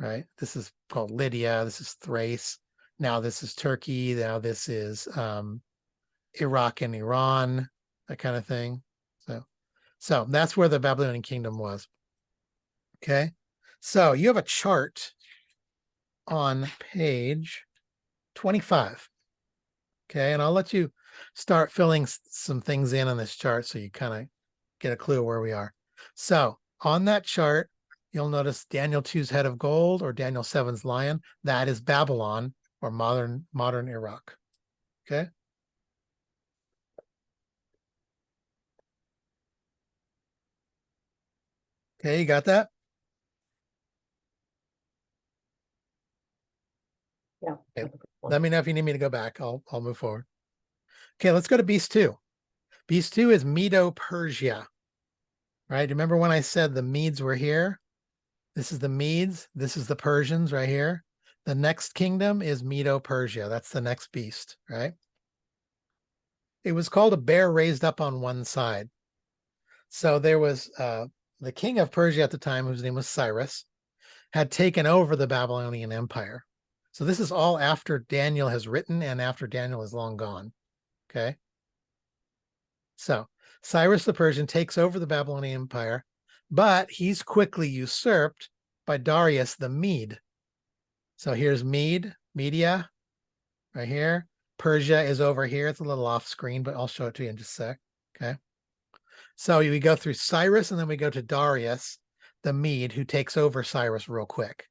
right? This is called Lydia. This is Thrace. Now this is Turkey. Now this is Iraq and Iran, that kind of thing. So that's where the Babylonian kingdom was. Okay, so you have a chart on page 25. Okay, and I'll let you start filling some things in on this chart so you kind of get a clue where we are. So on that chart, you'll notice Daniel 2's head of gold or Daniel 7's lion. That is Babylon or modern Iraq. Okay. Okay, you got that? Yeah. Okay. Let me know if you need me to go back. I'll move forward. Okay, let's go to Beast 2. Beast 2 is Medo-Persia. Right? Remember when I said the Medes were here? This is the Medes. This is the Persians right here. The next kingdom is Medo-Persia. That's the next beast, right? It was called a bear raised up on one side. So there was the king of Persia at the time, whose name was Cyrus, had taken over the Babylonian Empire. So this is all after Daniel has written and after Daniel is long gone. Okay. So Cyrus the Persian takes over the Babylonian Empire, but he's quickly usurped by Darius the Mede. So here's Media, right here. Persia is over here. It's a little off screen, but I'll show it to you in just a sec. Okay. So we go through Cyrus and then we go to Darius the Mede, who takes over Cyrus real quick.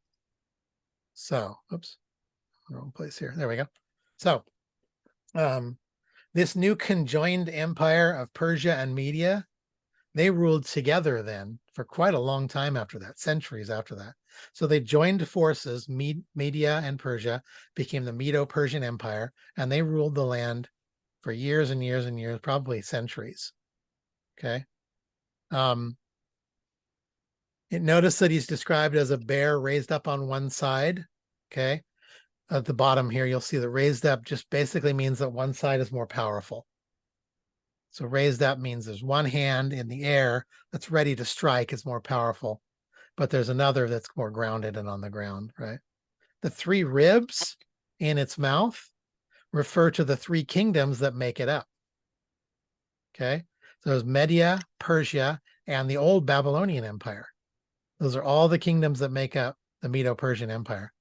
So, oops, wrong place here. There we go. So, this new conjoined empire of Persia and Media, they ruled together then for quite a long time after that, centuries after that. So they joined forces, Media and Persia, became the Medo-Persian Empire, and they ruled the land for years and years and years, probably centuries. Okay. Notice that he's described as a bear raised up on one side. Okay. At the bottom here, you'll see the raised up just basically means that one side is more powerful. So raised up means there's one hand in the air that's ready to strike, is more powerful, but there's another that's more grounded and on the ground, right? The three ribs in its mouth refer to the three kingdoms that make it up. Okay. So there's Media, Persia, and the old Babylonian Empire. Those are all the kingdoms that make up the Medo-Persian Empire.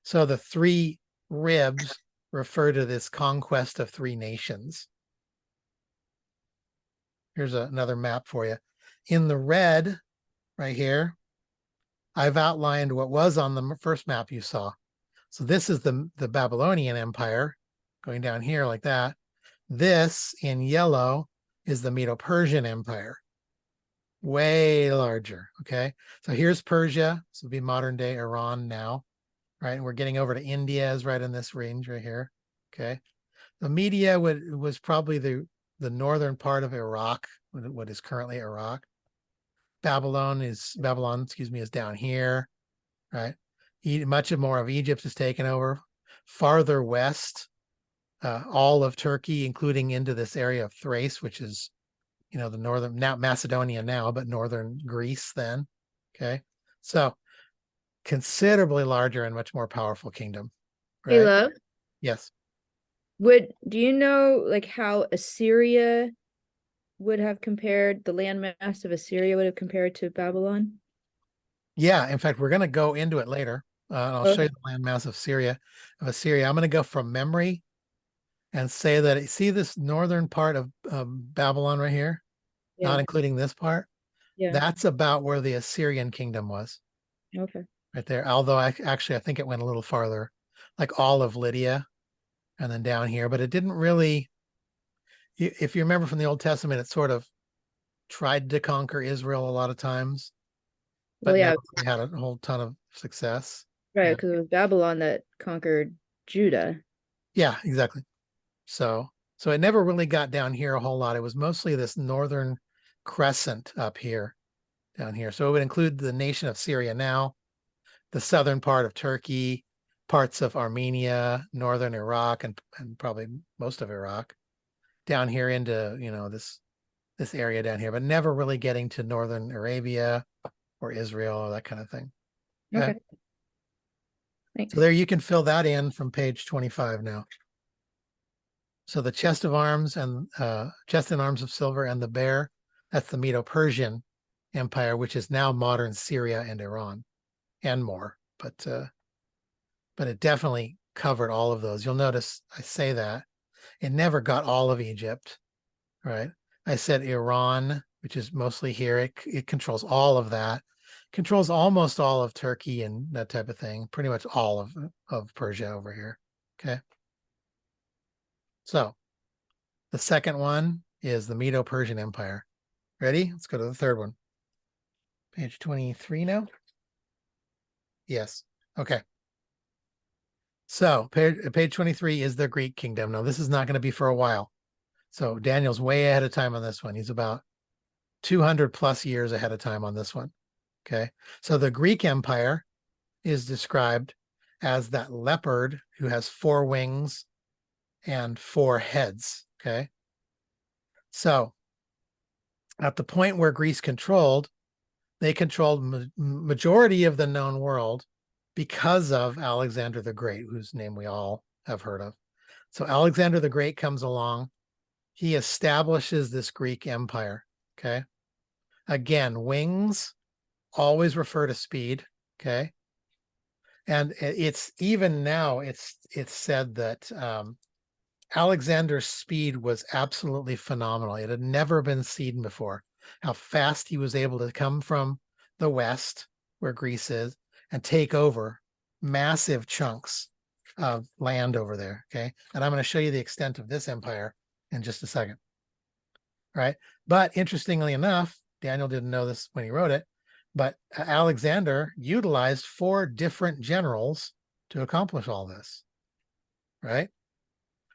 So the three ribs refer to this conquest of three nations. Here's another map for you. In the red, right here, I've outlined what was on the first map you saw. So this is the Babylonian Empire, going down here like that. This, in yellow, is the Medo-Persian Empire. Way larger, okay? So here's Persia. This would be modern-day Iran now, right? And we're getting over to India is right in this range right here, okay? The Media was probably the northern part of Iraq, what is currently Iraq. Babylon, is down here, right? Much more of Egypt is taken over. Farther west, all of Turkey, including into this area of Thrace, which is, the northern, now Macedonia now, but northern Greece then. Okay. So considerably larger and much more powerful kingdom. Right? Hey, love. Yes. Do you know like how Assyria would have compared, the landmass of Assyria would have compared to Babylon? Yeah. In fact, we're going to go into it later. I'll show you the landmass of Assyria. I'm going to go from memory and say that, see this northern part of Babylon right here, not including this part? Yeah. That's about where the Assyrian kingdom was. Okay. Right there. Although I think it went a little farther, like all of Lydia and then down here, but it didn't really, if you remember from the Old Testament, it sort of tried to conquer Israel a lot of times, but never really had a whole ton of success. Right, because it was Babylon that conquered Judah. Yeah, exactly. So it never really got down here a whole lot. It was mostly this northern crescent up here, down here. So it would include the nation of Syria now, the southern part of Turkey, parts of Armenia, northern Iraq, and probably most of Iraq, down here into, you know, this area down here, but never really getting to northern Arabia or Israel or that kind of thing. Okay. Thanks. So there you can fill that in from page 25 now. So the chest of arms and chest and arms of silver and the bear, that's the Medo-Persian Empire, which is now modern Syria and Iran and more. But it definitely covered all of those. You'll notice I say that it never got all of Egypt, right? I said Iran, which is mostly here. It controls all of that, controls almost all of Turkey and that type of thing. Pretty much all of Persia over here. Okay. So the second one is the Medo-Persian Empire. Ready? Let's go to the third one. Page 23 now. Yes. Okay. So page 23 is the Greek kingdom. Now this is not going to be for a while. So Daniel's way ahead of time on this one. He's about 200 plus years ahead of time on this one. Okay. So the Greek Empire is described as that leopard who has 4 wings and 4 heads. Okay. So at the point where Greece controlled, they controlled majority of the known world because of Alexander the Great, whose name we all have heard of. So Alexander the Great comes along. He establishes this Greek empire. Okay. Again, wings always refer to speed. Okay. And it's even now it's said that Alexander's speed was absolutely phenomenal. It had never been seen before. How fast he was able to come from the west, where Greece is, and take over massive chunks of land over there. Okay. And I'm going to show you the extent of this empire in just a second. Right. But interestingly enough, Daniel didn't know this when he wrote it, but Alexander utilized 4 different generals to accomplish all this. Right.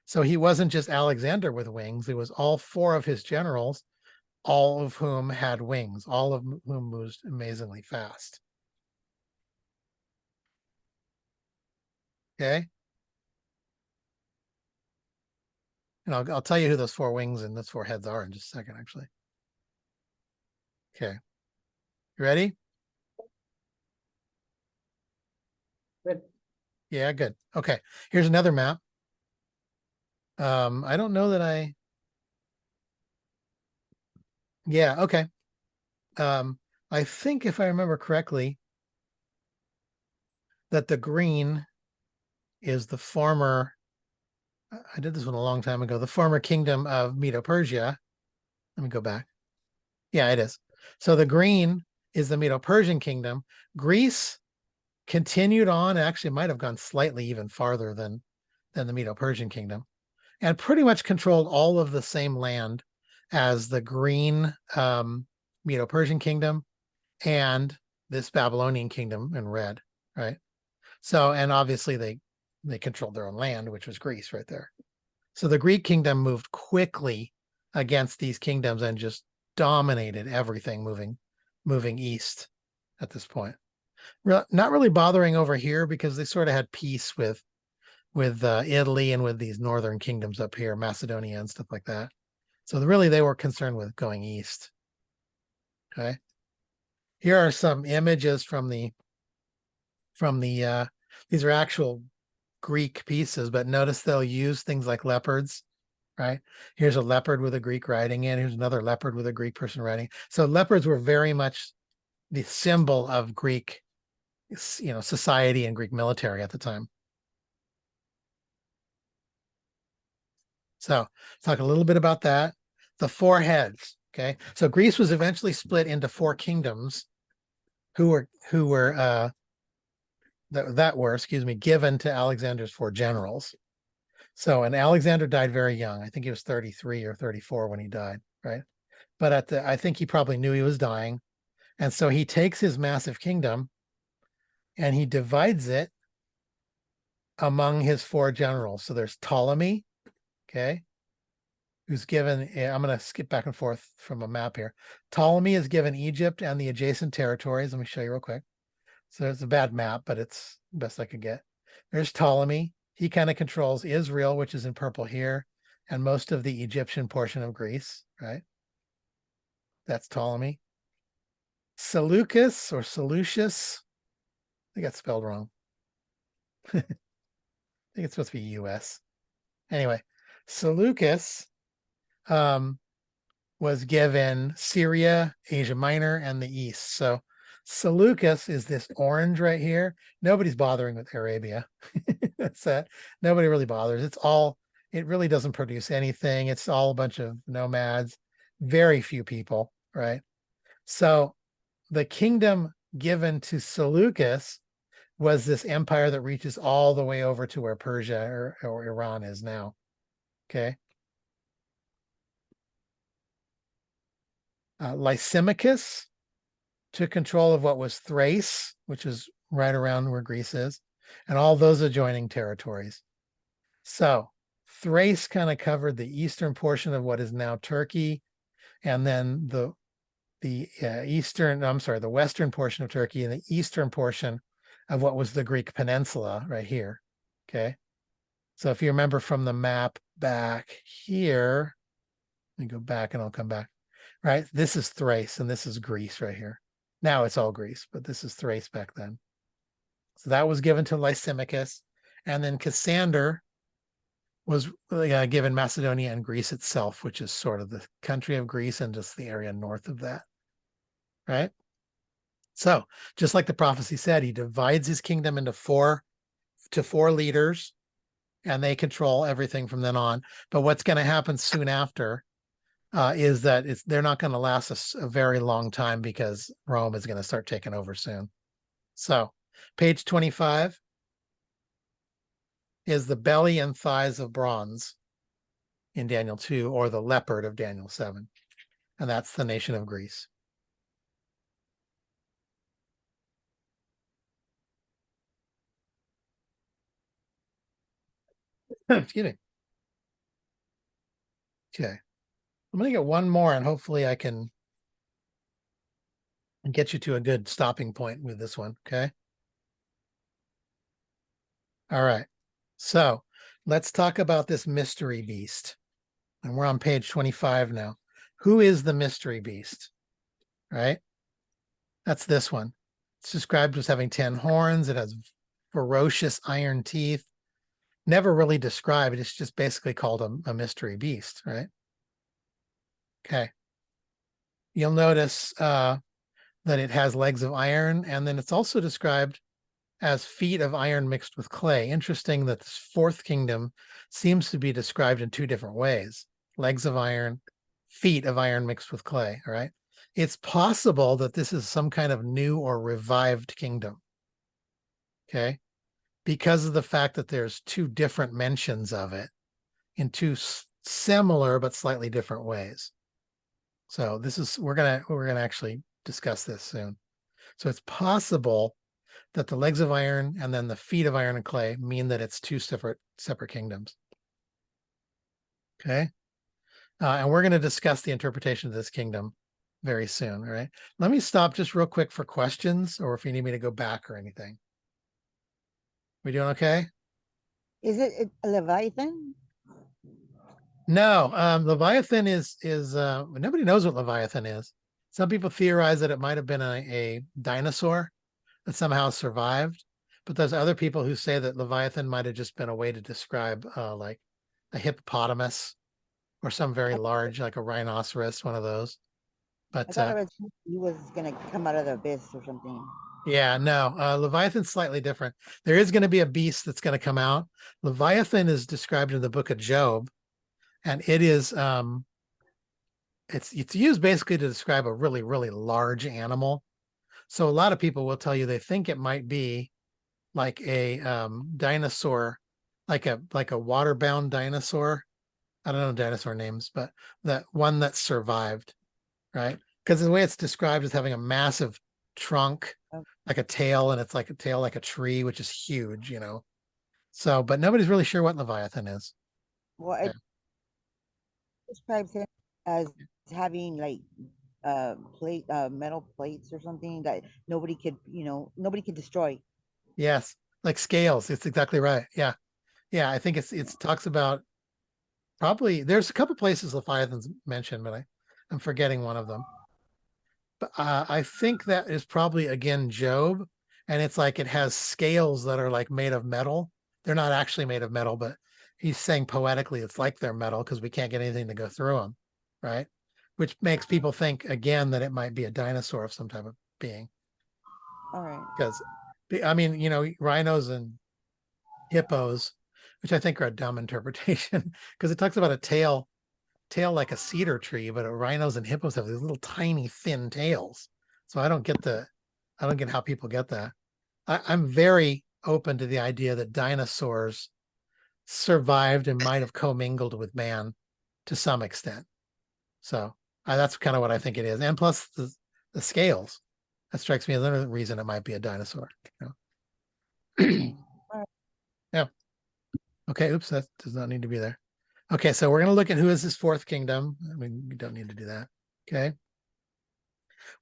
So he wasn't just Alexander with wings. It was all 4 of his generals, all of whom had wings, all of whom moved amazingly fast. Okay. And I'll tell you who those 4 wings and those 4 heads are in just a second, actually. Okay. You ready? Good. Yeah, good. Okay. Here's another map. I don't know that yeah, okay. I think if I remember correctly, that the green is the former, I did this one a long time ago, the former kingdom of Medo-Persia. Let me go back. Yeah, it is. So the green is the Medo-Persian kingdom. Greece continued on, actually might have gone slightly even farther than the Medo-Persian kingdom, and pretty much controlled all of the same land as the green Medo-Persian kingdom and this Babylonian kingdom in red, right? So, and obviously they controlled their own land, which was Greece right there. So the Greek kingdom moved quickly against these kingdoms and just dominated everything moving east at this point. Not really bothering over here because they sort of had peace with Italy and with these northern kingdoms up here, Macedonia and stuff like that. So really they were concerned with going east. Okay. Here are some images from the these are actual Greek pieces, but notice they'll use things like leopards, right? Here's a leopard with a Greek riding in. Here's another leopard with a Greek person riding. So leopards were very much the symbol of Greek, society and Greek military at the time. So let's talk a little bit about that. The 4 heads. Okay. So Greece was eventually split into 4 kingdoms who were given to Alexander's 4 generals. So, and Alexander died very young. I think he was 33 or 34 when he died, right? But I think he probably knew he was dying. And so he takes his massive kingdom and he divides it among his 4 generals. So there's Ptolemy, okay, who's given, I'm going to skip back and forth from a map here. Ptolemy is given Egypt and the adjacent territories. Let me show you real quick. So it's a bad map, but it's the best I could get. There's Ptolemy. He kind of controls Israel, which is in purple here, and most of the Egyptian portion of Greece, right? That's Ptolemy. Seleucus or Seleucus, I got spelled wrong. I think it's supposed to be US. Anyway, Seleucus was given Syria, Asia Minor, and the East. So Seleucus is this orange right here. Nobody's bothering with Arabia. That's that. Nobody really bothers. It really doesn't produce anything. It's all a bunch of nomads, very few people, right? So the kingdom given to Seleucus was this empire that reaches all the way over to where Persia or Iran is now. Okay. Lysimachus took control of what was Thrace, which is right around where Greece is, and all those adjoining territories. So Thrace kind of covered the eastern portion of what is now Turkey, and then the western portion of Turkey and the eastern portion of what was the Greek peninsula right here. Okay. So if you remember from the map back here, let me go back and I'll come back. Right. This is Thrace and this is Greece right here. Now it's all Greece, but this is Thrace back then. So that was given to Lysimachus. And then Cassander was given Macedonia and Greece itself, which is sort of the country of Greece and just the area north of that. Right. So just like the prophecy said, he divides his kingdom into four leaders, and they control everything from then on. But what's going to happen soon after is that they're not going to last a very long time because Rome is going to start taking over soon. So page 25 is the belly and thighs of bronze in Daniel 2, or the leopard of Daniel 7. And that's the nation of Greece. Excuse me. Okay. I'm going to get one more and hopefully I can get you to a good stopping point with this one. Okay. All right. So let's talk about this mystery beast. And we're on page 25 now. Who is the mystery beast? Right? That's this one. It's described as having 10 horns. It has ferocious iron teeth. Never really described. It's just basically called a mystery beast, right? Okay. You'll notice that it has legs of iron, and then it's also described as feet of iron mixed with clay. Interesting that this fourth kingdom seems to be described in two different ways. Legs of iron, feet of iron mixed with clay, all right? It's possible that this is some kind of new or revived kingdom, okay? Because of the fact that there's two different mentions of it in two similar but slightly different ways. So this is, we're gonna actually discuss this soon. So it's possible that the legs of iron and then the feet of iron and clay mean that it's two separate kingdoms. Okay. And we're going to discuss the interpretation of this kingdom very soon. All right. Let me stop just real quick for questions, or if you need me to go back or anything. We doing okay? Is it a Leviathan? No, Leviathan is nobody knows what Leviathan is. Some people theorize that it might have been a dinosaur that somehow survived, but there's other people who say that Leviathan might have just been a way to describe like a hippopotamus or some very large, like a rhinoceros, one of those. But I thought he was gonna come out of the abyss or something. Yeah, no, Leviathan's slightly different. There is going to be a beast that's going to come out. Leviathan is described in the book of Job, and it is it's used basically to describe a really, really large animal. So a lot of people will tell you they think it might be like a dinosaur, like a water-bound dinosaur. I don't know dinosaur names, but that one that survived, right? Because the way it's described is having a massive trunk, like a tail, and it's like a tail like a tree, which is huge, you know. So, but nobody's really sure what Leviathan is. Well, it describes him as having like metal plates or something that nobody could destroy. Yes, like scales. It's exactly right. Yeah. Yeah. I think it talks about probably, there's a couple places Leviathan's mentioned, but I'm forgetting one of them. But I think that is probably again Job, and it's like it has scales that are like made of metal. They're not actually made of metal, but he's saying poetically it's like they're metal because we can't get anything to go through them, right? Which makes people think again that it might be a dinosaur of some type of being. All right. Because I mean, you know, rhinos and hippos, which I think are a dumb interpretation, because it talks about a tail like a cedar tree, but rhinos and hippos have these little tiny thin tails. So I don't get how people get that. I'm very open to the idea that dinosaurs survived and might have commingled with man to some extent. So that's kind of what I think it is. And plus the scales, that strikes me as another reason it might be a dinosaur. You know? Yeah. Okay. Oops, that does not need to be there. Okay, so we're going to look at who is this fourth kingdom. I mean, we don't need to do that. Okay.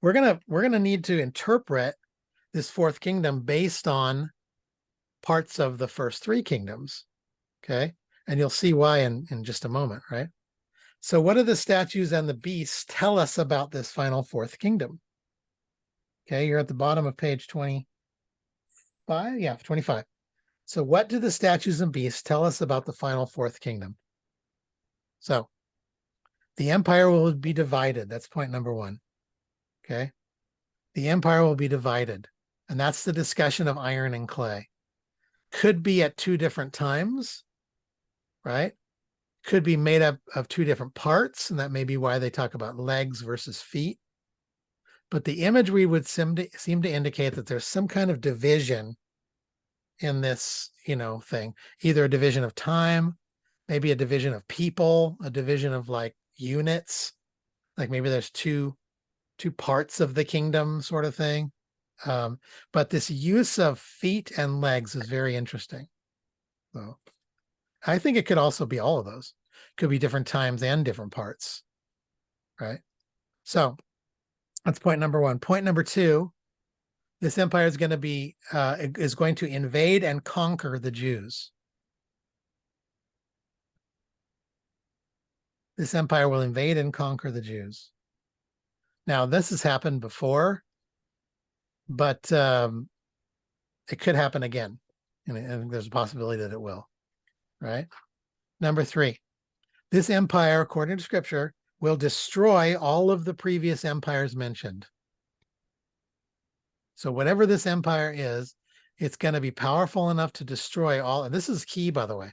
We're going to need to interpret this fourth kingdom based on parts of the first three kingdoms. Okay. And you'll see why in just a moment, right? So what do the statues and the beasts tell us about this final fourth kingdom? Okay, you're at the bottom of page 25. Yeah, 25. So what do the statues and beasts tell us about the final fourth kingdom? So the empire will be divided. That's point number one. Okay. The empire will be divided. And that's the discussion of iron and clay. Could be at two different times, right? Could be made up of two different parts. And that may be why they talk about legs versus feet. But the imagery would seem to indicate that there's some kind of division in this, you know, thing, either a division of time, maybe a division of people, a division of like units, like maybe there's two parts of the kingdom sort of thing. But this use of feet and legs is very interesting. So I think it could also be all of those. Could be different times and different parts, right? So that's point number one. Point number two, this empire is going to be is going to invade and conquer the Jews. This empire will invade and conquer the Jews. Now, this has happened before, but it could happen again. And I think there's a possibility that it will, right? Number three, this empire, according to scripture, will destroy all of the previous empires mentioned. So whatever this empire is, it's going to be powerful enough to destroy all. And this is key, by the way.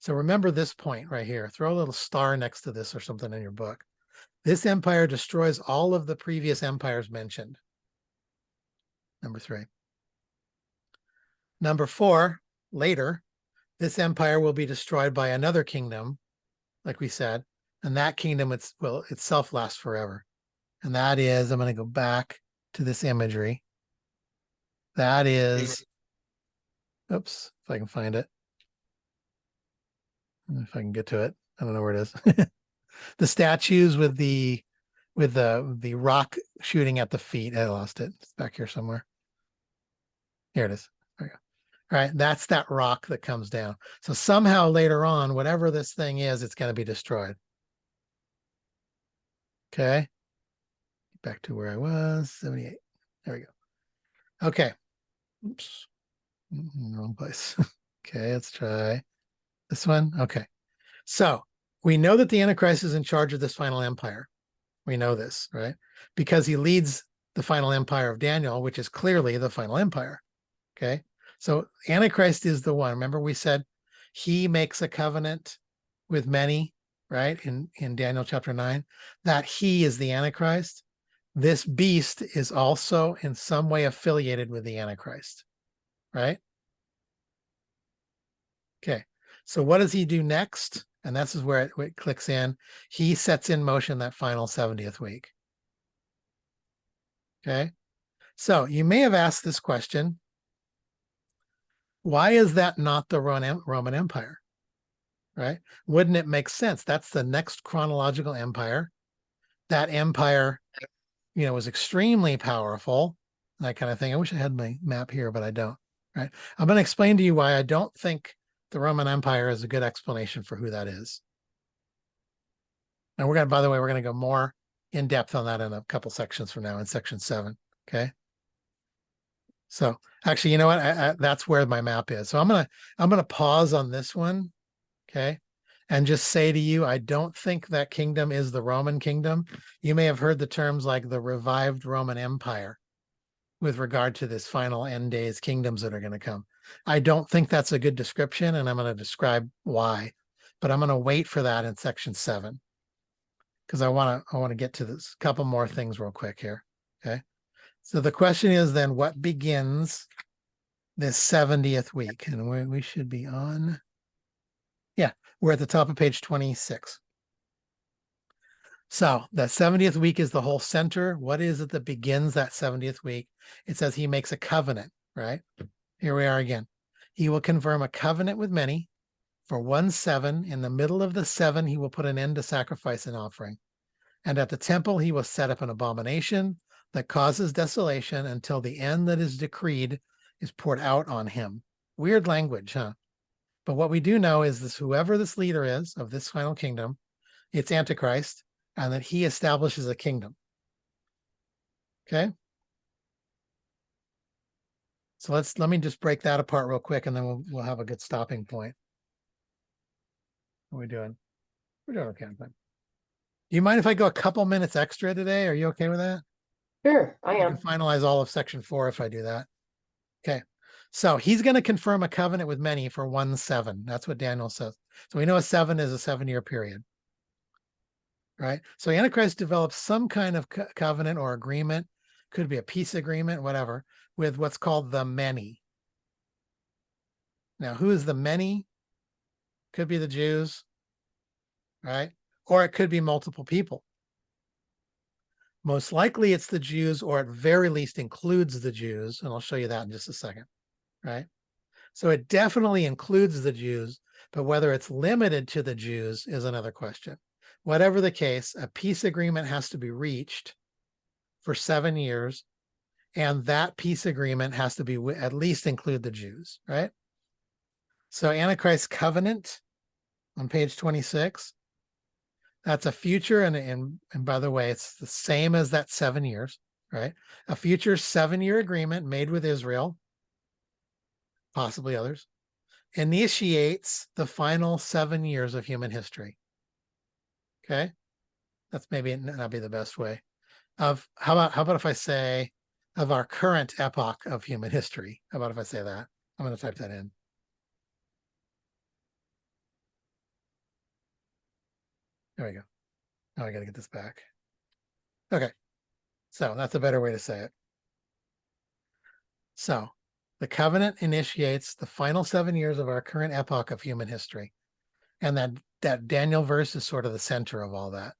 So remember this point right here. Throw a little star next to this or something in your book. This empire destroys all of the previous empires mentioned. Number three. Number four, later, this empire will be destroyed by another kingdom, like we said, and that kingdom will itself last forever. And that is, I'm going to go back to this imagery. That is, oops, if I can find it. If I can get to it. I don't know where it is. The statues with the rock shooting at the feet. I lost it. It's back here somewhere. Here it is. There we go. All right, that's that rock that comes down. So somehow later on, whatever this thing is, it's going to be destroyed. Okay. Back to where I was, 78. There we go. Okay. Oops. Wrong place. Okay, let's try this one. Okay. So we know that the Antichrist is in charge of this final empire. We know this, right? Because he leads the final empire of Daniel, which is clearly the final empire. Okay. So Antichrist is the one. Remember we said he makes a covenant with many, right? In Daniel chapter 9, that he is the Antichrist. This beast is also in some way affiliated with the Antichrist, right? Okay. So what does he do next? And this is where it clicks in. He sets in motion that final 70th week. Okay. So you may have asked this question. Why is that not the Roman Empire? Right? Wouldn't it make sense? That's the next chronological empire. That empire, you know, was extremely powerful, that kind of thing. I wish I had my map here, but I don't. right? I'm going to explain to you why I don't think the Roman Empire is a good explanation for who that is. And we're going to, by the way, we're going to go more in depth on that in a couple sections from now in section 7. Okay. So actually, you know what? That's where my map is. So I'm going to pause on this one. Okay. And just say to you, I don't think that kingdom is the Roman kingdom. You may have heard the terms like the revived Roman Empire with regard to this final end days kingdoms that are going to come. I don't think that's a good description, and I'm going to describe why, but I'm going to wait for that in section 7 because I want to get to this couple more things real quick here. Okay. So the question is then, what begins this 70th week? And we should be on. Yeah, we're at the top of page 26. So that 70th week is the whole center. What is it that begins that 70th week? It says he makes a covenant, right? Here we are again. He will confirm a covenant with many for 1 7. In the middle of the 7, he will put an end to sacrifice and offering. And at the temple, he will set up an abomination that causes desolation until the end that is decreed is poured out on him. Weird language, huh? But what we do know is this: whoever this leader is of this final kingdom, it's Antichrist, and that he establishes a kingdom. Okay. So let me just break that apart real quick, and then we'll have a good stopping point. What are we doing? We're doing okay. Do you mind if I go a couple minutes extra today? Are you okay with that? Sure, I I am. can finalize all of section 4 if I do that. Okay. So he's going to confirm a covenant with many for 1 7. That's what Daniel says. So we know a 7 is a 7-year period. Right? So Antichrist develops some kind of covenant or agreement, could be a peace agreement, whatever, with what's called the many. Now, who is the many? Could be the Jews, right? Or it could be multiple people. Most likely it's the Jews, or at very least includes the Jews, and I'll show you that in just a second, right? So it definitely includes the Jews, but whether it's limited to the Jews is another question. Whatever the case, a peace agreement has to be reached for 7 years, and that peace agreement has to be at least include the Jews, right? So Antichrist's covenant on page 26, that's a future, and by the way, it's the same as that 7 years, right? A future 7-year agreement made with Israel, possibly others, initiates the final 7 years of human history. Okay, that's maybe not be the best way. Of how about if I say of our current epoch of human history? How about if I say that? I'm going to type that in. There we go. Now I got to get this back. Okay, so that's a better way to say it. So the covenant initiates the final 7 years of our current epoch of human history, and that Daniel verse is sort of the center of all that.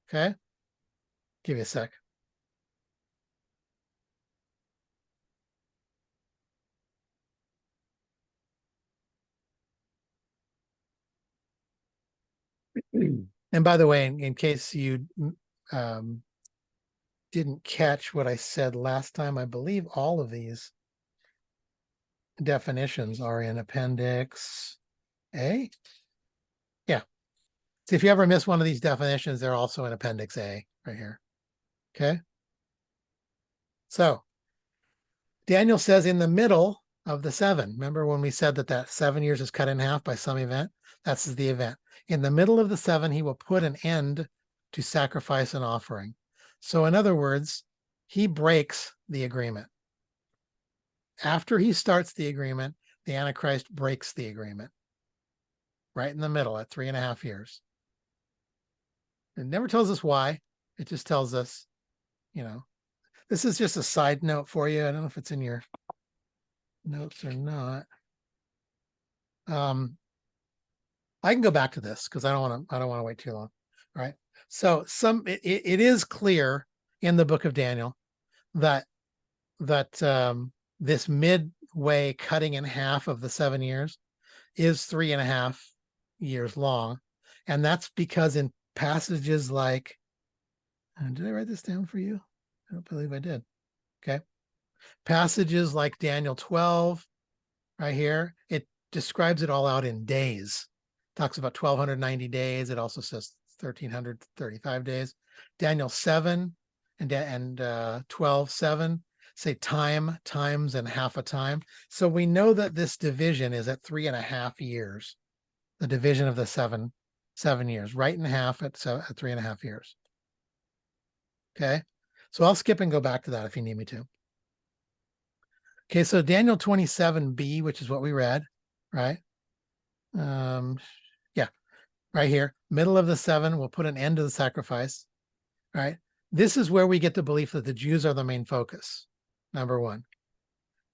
Okay, give you a sec. And by the way, in case you didn't catch what I said last time, I believe all of these definitions are in Appendix A. Yeah. So if you ever miss one of these definitions, they're also in Appendix A right here. Okay. So Daniel says in the middle of the 7, remember when we said that 7 years is cut in half by some event? That's the event. In the middle of the 7, he will put an end to sacrifice and offering. So in other words, he breaks the agreement. After he starts the agreement, the Antichrist breaks the agreement. Right in the middle at 3.5 years. It never tells us why. It just tells us, this is just a side note for you. I don't know if it's in your notes or not. I can go back to this because I don't want to wait too long. All right. So it is clear in the book of Daniel that this midway cutting in half of the 7 years is 3.5 years long. And that's because in passages like, did I write this down for you? I don't believe I did. Okay. Passages like Daniel 12 right here, it describes it all out in days. Talks about 1290 days. It also says 1335 days. Daniel 7 and 12:7 say time, times, and half a time. So we know that this division is at 3.5 years. The division of the seven years, right in half at 3.5 years. Okay, so I'll skip and go back to that if you need me to. Okay, so Daniel 27b, which is what we read, right? Yeah, right here, middle of the 7, we'll put an end to the sacrifice, right? This is where we get the belief that the Jews are the main focus. Number one,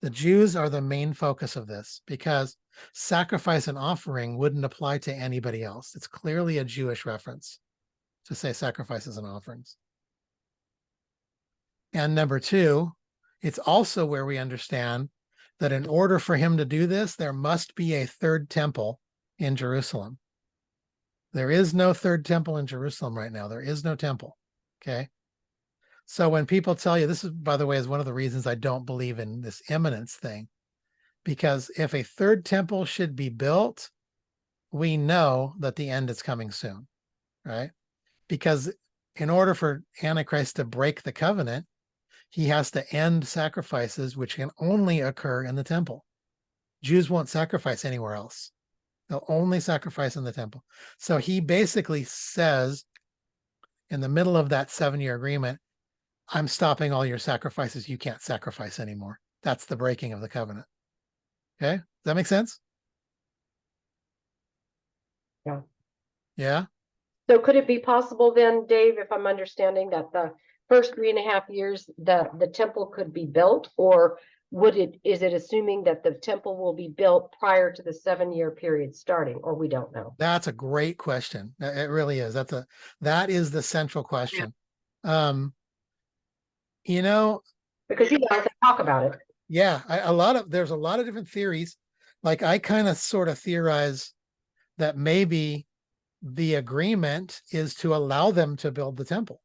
the Jews are the main focus of this because sacrifice and offering wouldn't apply to anybody else. It's clearly a Jewish reference to say sacrifices and offerings. And number two, it's also where we understand that in order for him to do this, there must be a third temple in Jerusalem. There is no third temple in Jerusalem right now. There is no temple. Okay. So when people tell you, this is, by the way, is one of the reasons I don't believe in this imminence thing, because if a third temple should be built, we know that the end is coming soon, right? Because in order for Antichrist to break the covenant, he has to end sacrifices, which can only occur in the temple. Jews won't sacrifice anywhere else. They'll only sacrifice in the temple. So he basically says in the middle of that 7-year agreement, I'm stopping all your sacrifices. You can't sacrifice anymore. That's the breaking of the covenant. Okay. Does that make sense? Yeah. Yeah. So could it be possible then, Dave, if I'm understanding that the first 3.5 years, the temple could be built, or is it assuming that the temple will be built prior to the 7-year period starting, or we don't know? That's a great question. It really is. That is the central question. You know, Because you guys talk about it. yeah, there's a lot of different theories. Like I kind of sort of theorize that maybe the agreement is to allow them to build the temple.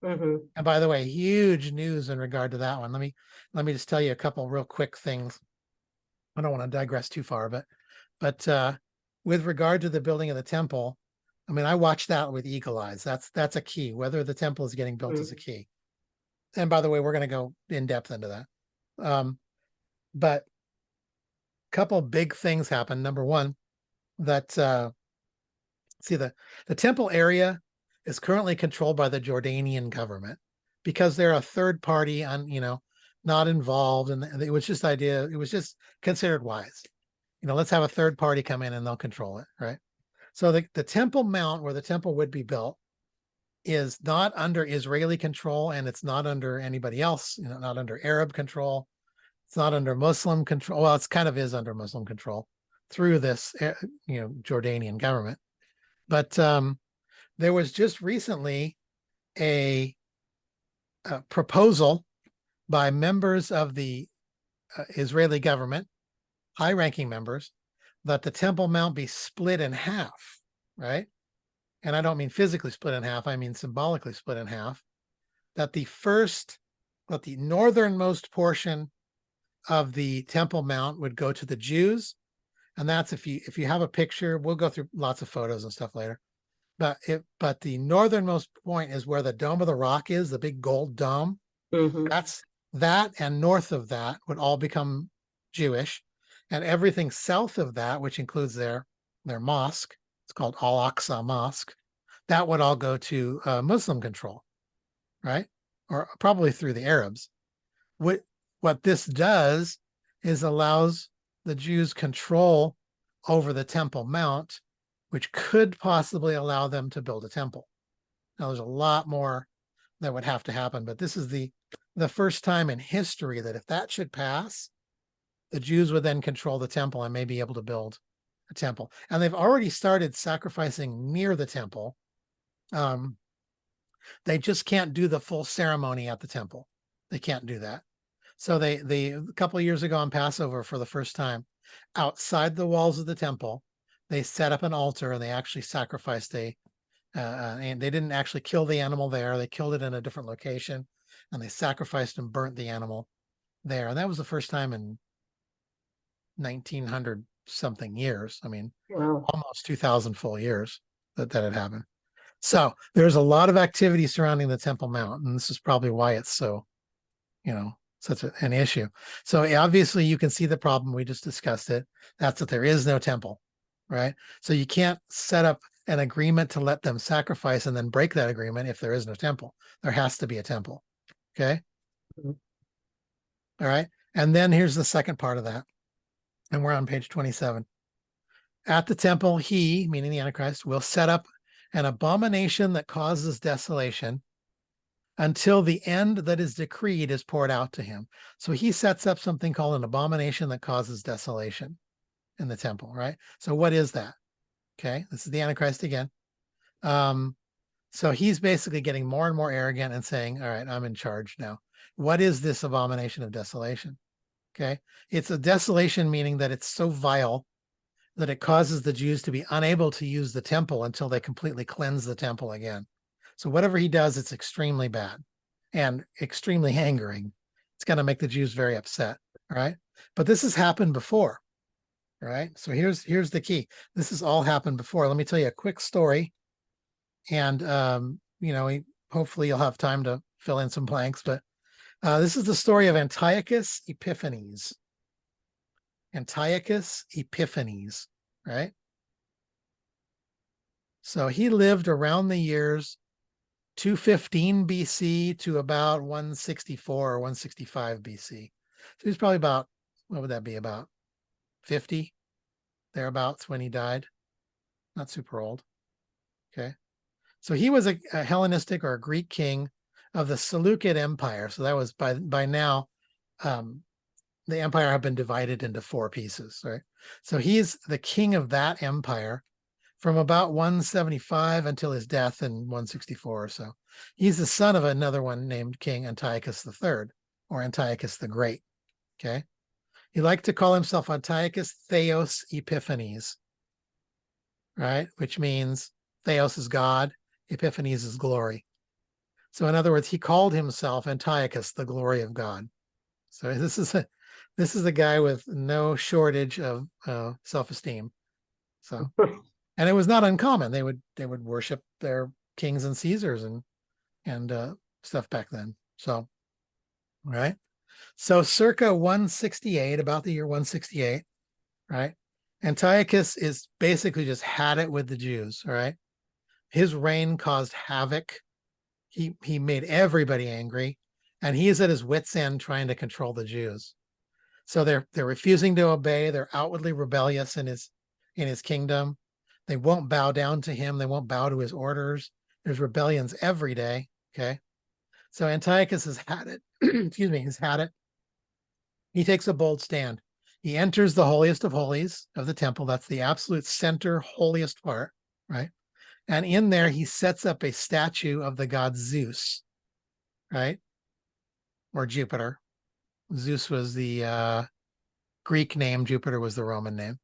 Mm-hmm. And by the way, huge news in regard to that one. Let me just tell you a couple real quick things. I don't want to digress too far, but with regard to the building of the temple, I mean, I watched that with eagle eyes. That's a key. Whether the temple is getting built is a key. And by the way, we're going to go in depth into that. But a couple big things happen. Number one, that see the temple area is currently controlled by the Jordanian government because they're a third party not involved. And it was just considered wise. Let's have a third party come in and they'll control it, right? So the Temple Mount where the temple would be built is not under Israeli control, and it's not under anybody else, not under Arab control. It's not under Muslim control. Well, it's kind of is under Muslim control through this, Jordanian government. But there was just recently a proposal by members of the Israeli government, high-ranking members, that the Temple Mount be split in half, right? And I don't mean physically split in half, I mean symbolically split in half, that the northernmost portion of the Temple Mount would go to the Jews. And that's if you have a picture, we'll go through lots of photos and stuff later. But the northernmost point is where the Dome of the Rock is, the big gold dome. Mm-hmm. That's that, and north of that would all become Jewish. And everything south of that, which includes their mosque, it's called Al-Aqsa Mosque, that would all go to Muslim control, right? Or probably through the Arabs. What this does is allows the Jews control over the Temple Mount, which could possibly allow them to build a temple. Now, there's a lot more that would have to happen, but this is the first time in history that if that should pass, the Jews would then control the temple and may be able to build a temple. And they've already started sacrificing near the temple. They just can't do the full ceremony at the temple. They can't do that. So they a couple of years ago on Passover, for the first time, outside the walls of the temple, they set up an altar and they actually sacrificed and they didn't actually kill the animal there. They killed it in a different location, and they sacrificed and burnt the animal there. And that was the first time in 1900 something years. I mean, Wow. almost 2000 full years that had happened. So there's a lot of activity surrounding the Temple Mount, and this is probably why it's so, such an issue. So obviously you can see the problem. We just discussed it. That's that there is no temple, right? So you can't set up an agreement to let them sacrifice and then break that agreement if there is no temple. There has to be a temple. Okay. Mhm. All right. And then here's the second part of that. And we're on page 27. At the temple, he, meaning the Antichrist, will set up an abomination that causes desolation until the end that is decreed is poured out to him. So he sets up something called an abomination that causes desolation in the temple, right? So what is that? Okay, this is the Antichrist again. So he's basically getting more and more arrogant and saying, all right, I'm in charge now. What is this abomination of desolation? Okay, it's a desolation, meaning that it's so vile that it causes the Jews to be unable to use the temple until they completely cleanse the temple again. So whatever he does, it's extremely bad and extremely angering. It's going to make the Jews very upset, right? But this has happened before, right? So here's the key. This has all happened before. Let me tell you a quick story, and hopefully you'll have time to fill in some blanks. But this is the story of Antiochus Epiphanes. Antiochus Epiphanes, right? So he lived around the years 215 BC to about 164 or 165 BC. So he's probably about, what would that be, about 50 thereabouts when he died. Not super old. Okay. So he was a Hellenistic or a Greek king of the Seleucid Empire. So that was by now, the empire had been divided into 4 pieces, right? So he's the king of that empire from about 175 until his death in 164 or so. He's the son of another one named King Antiochus III, or Antiochus the Great, okay? He liked to call himself Antiochus Theos Epiphanes, right? Which means Theos is God, Epiphanes is glory. So in other words, he called himself Antiochus, the glory of God. So this is a guy with no shortage of self-esteem. So, and it was not uncommon. They would worship their kings and Caesars and stuff back then. So, right. So circa 168, about the year 168, right? Antiochus is basically just had it with the Jews, right? His reign caused havoc. He made everybody angry, and he is at his wit's end trying to control the Jews. So they're refusing to obey. They're outwardly rebellious in his kingdom. They won't bow down to him. They won't bow to his orders. There's rebellions every day. Okay. So Antiochus has had it. Excuse me, he's had it. He takes a bold stand. He enters the holiest of holies of the temple. That's the absolute center, holiest part, right? And in there, he sets up a statue of the god Zeus, right? Or Jupiter. Zeus was the Greek name. Jupiter was the Roman name,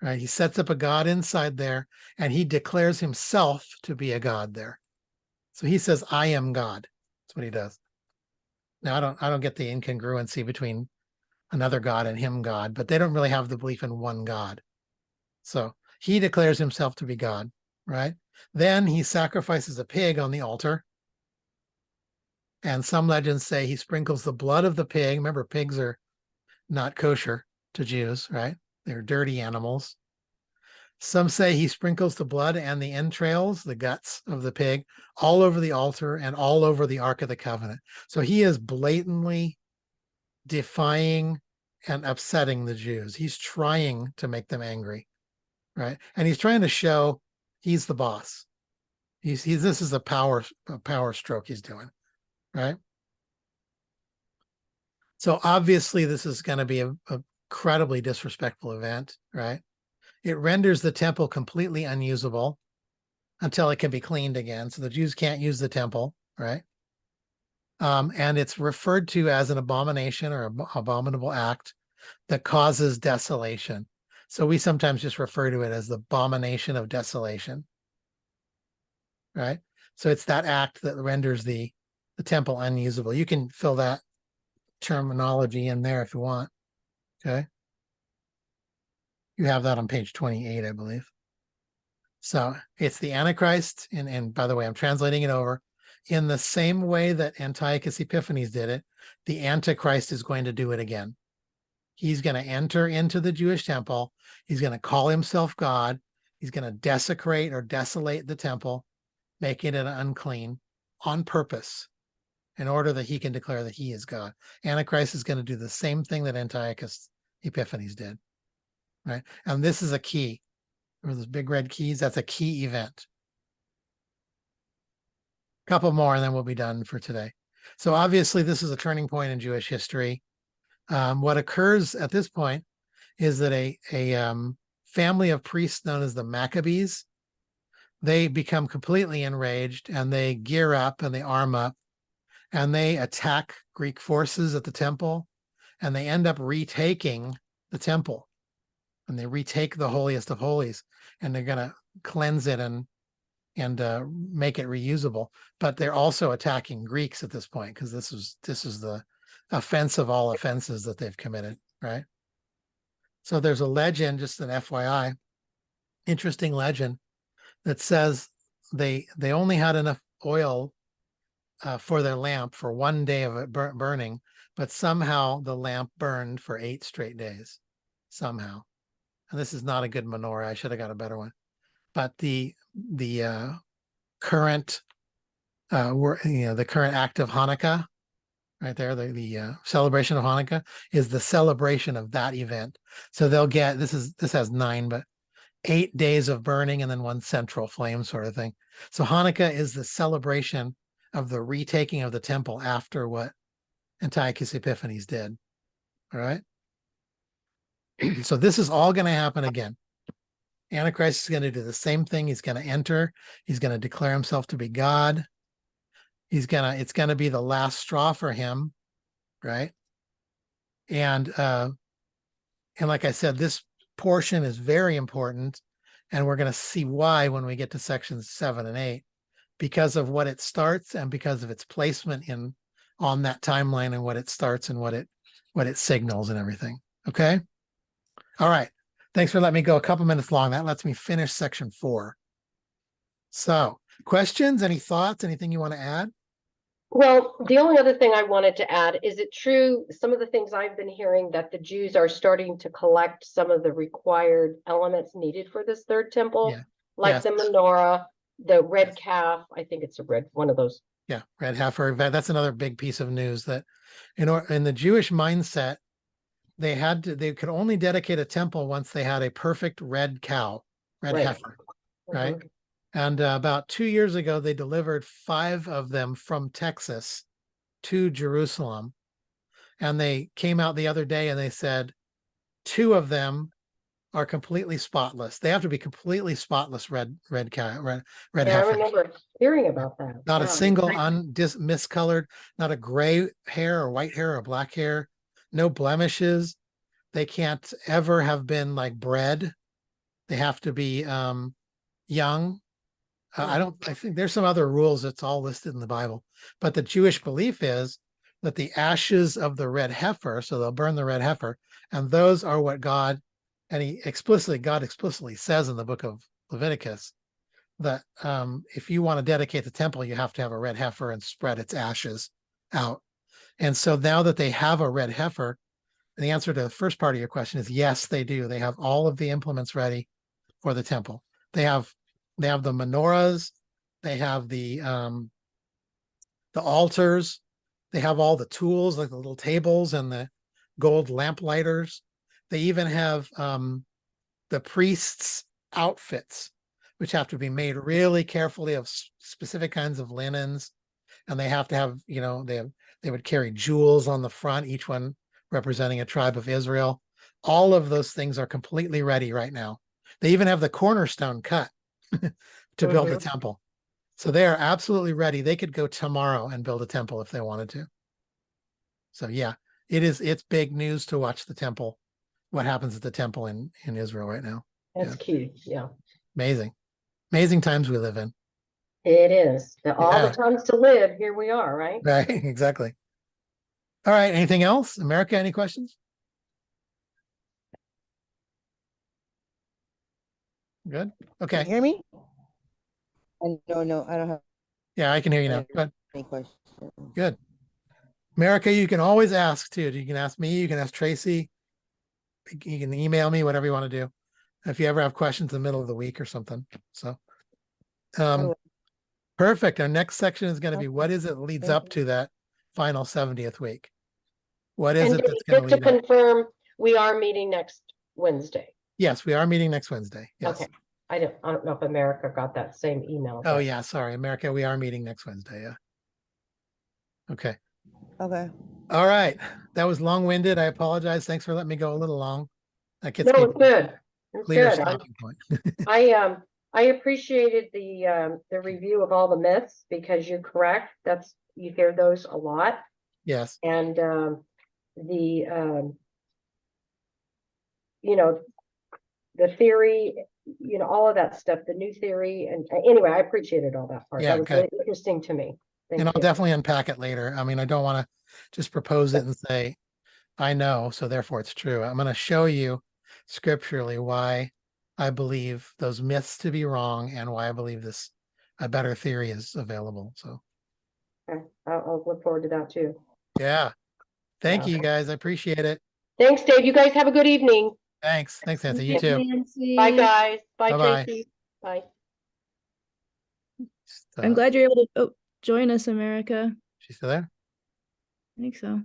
right? He sets up a god inside there, and he declares himself to be a god there. So he says, I am God. That's what he does. Now, I don't get the incongruency between another God and him God, but they don't really have the belief in one God. So he declares himself to be God, right? Then he sacrifices a pig on the altar. And some legends say he sprinkles the blood of the pig. Remember, pigs are not kosher to Jews, right? They're dirty animals. Some say he sprinkles the blood and the entrails, the guts of the pig, all over the altar and all over the Ark of the Covenant. So he is blatantly defying and upsetting the Jews. He's trying to make them angry, right? And he's trying to show he's the boss. This is a power stroke he's doing, right? So obviously this is going to be a incredibly disrespectful event, right? It renders the temple completely unusable until it can be cleaned again. So the Jews can't use the temple, right? And it's referred to as an abomination or abominable act that causes desolation. So we sometimes just refer to it as the abomination of desolation, right? So it's that act that renders the temple unusable. You can fill that terminology in there if you want, okay? You have that on page 28, I believe. So it's the Antichrist, and by the way, I'm translating it over. In the same way that Antiochus Epiphanes did it, the Antichrist is going to do it again. He's going to enter into the Jewish temple. He's going to call himself God. He's going to desecrate or desolate the temple, making it unclean on purpose in order that he can declare that he is God. Antichrist is going to do the same thing that Antiochus Epiphanes did, right? And this is a key. Or those big red keys, that's a key event. Couple more and then we'll be done for today. So obviously this is a turning point in Jewish history. What occurs at this point is that a family of priests known as the Maccabees, they become completely enraged and they gear up and they arm up and they attack Greek forces at the temple, and they end up retaking the temple, and they retake the holiest of holies, and they're going to cleanse it and make it reusable. But they're also attacking Greeks at this point, because this is the offense of all offenses that they've committed, right? So there's a legend, just an FYI, interesting legend, that says they only had enough oil for their lamp for one day of it burning, but somehow the lamp burned for 8 straight days, somehow. And this is not a good menorah. I should have got a better one. But the current the current act of Hanukkah, right there, the celebration of Hanukkah is the celebration of that event. So they'll get, this has 9, but 8 days of burning and then 1 central flame sort of thing. So Hanukkah is the celebration of the retaking of the temple after what Antiochus Epiphanes did. All right. So this is all going to happen again. Antichrist is going to do the same thing. He's going to enter. He's going to declare himself to be God. It's going to be the last straw for him, right? And like I said, this portion is very important, and we're going to see why when we get to sections 7 and 8, because of what it starts and because of its placement on that timeline and what it starts and what it signals and everything. Okay. All right. Thanks for letting me go a couple minutes long. That lets me finish section 4. So, questions, any thoughts, anything you want to add? Well, the only other thing I wanted to add, is it true, some of the things I've been hearing, that the Jews are starting to collect some of the required elements needed for this third temple, Yeah. like Yes. the menorah, the red calf, I think it's a red, one of those. Yeah, red heifer. That's another big piece of news, that in the Jewish mindset, they could only dedicate a temple once they had a perfect red cow, red Right. heifer, right? Mhm. And about 2 years ago, they delivered 5 of them from Texas to Jerusalem. And they came out the other day and they said 2 of them are completely spotless. They have to be completely spotless red cow, red Yeah, I heifer. remember hearing about that. Not Yeah. a single miscolored, not a gray hair or white hair or black hair, no blemishes. They can't ever have been like bred. They have to be young. I think there's some other rules. It's all listed in the Bible, but the Jewish belief is that the ashes of the red heifer, so they'll burn the red heifer, and those are what God explicitly says in the book of Leviticus, that if you want to dedicate the temple, you have to have a red heifer and spread its ashes out. And so now that they have a red heifer, the answer to the first part of your question is yes, they do. They have all of the implements ready for the temple. They have the menorahs, they have the altars, they have all the tools like the little tables and the gold lamp lighters. They even have the priests' outfits, which have to be made really carefully of specific kinds of linens, and they have to have, they would carry jewels on the front, each one representing a tribe of Israel. All of those things are completely ready right now. They even have the cornerstone cut to build a temple. So they are absolutely ready. They could go tomorrow and build a temple if they wanted to. So yeah, it's big news to watch the temple, what happens at the temple in Israel right now. That's key. Yeah. Amazing times we live in. It is. All the times to live, here we are, right? Right, exactly. All right, anything else? America, any questions? Good. Can Okay. you hear me? No, I don't have Yeah, I can hear you now. Good. any questions. Good. America, you can always ask too. You can ask me, you can ask Tracy, you can email me, whatever you want to do. If you ever have questions in the middle of the week or something. So will. perfect. Our next section is going to be Okay. what is it leads Thank up you. to that final 70th week? What is And it that's going just to to lead up? confirm, we are meeting next Wednesday. Yes, we are meeting next Wednesday. Yes. Okay. I don't know if America got that same email. Oh but- yeah, sorry, America. We are meeting next Wednesday. Yeah. Okay. Okay. All right. That was long-winded. I apologize. Thanks for letting me go a little long. That gets No, me it's good. It's clear good. stopping point. I appreciated the review of all the myths because you're correct. You hear those a lot. Yes. And you know, the theory, all of that stuff, the new theory. And anyway, I appreciated all that part. Yeah, That was good. really interesting to me. Thank And I'll you. definitely unpack it later. I mean, I don't want to just propose it and say, I know, so therefore it's true. I'm going to show you scripturally why I believe those myths to be wrong and why I believe a better theory is available. So, Okay. I'll look forward to that too. yeah. Thank Yeah. you guys. I appreciate it. Thanks, Dave. You guys have a good evening. Thanks. Thanks, Nancy. You Thank too. Nancy. Bye, guys. Bye, Bye-bye. Tracy. Bye. I'm glad you're able to join us, America. She's still there? I think so.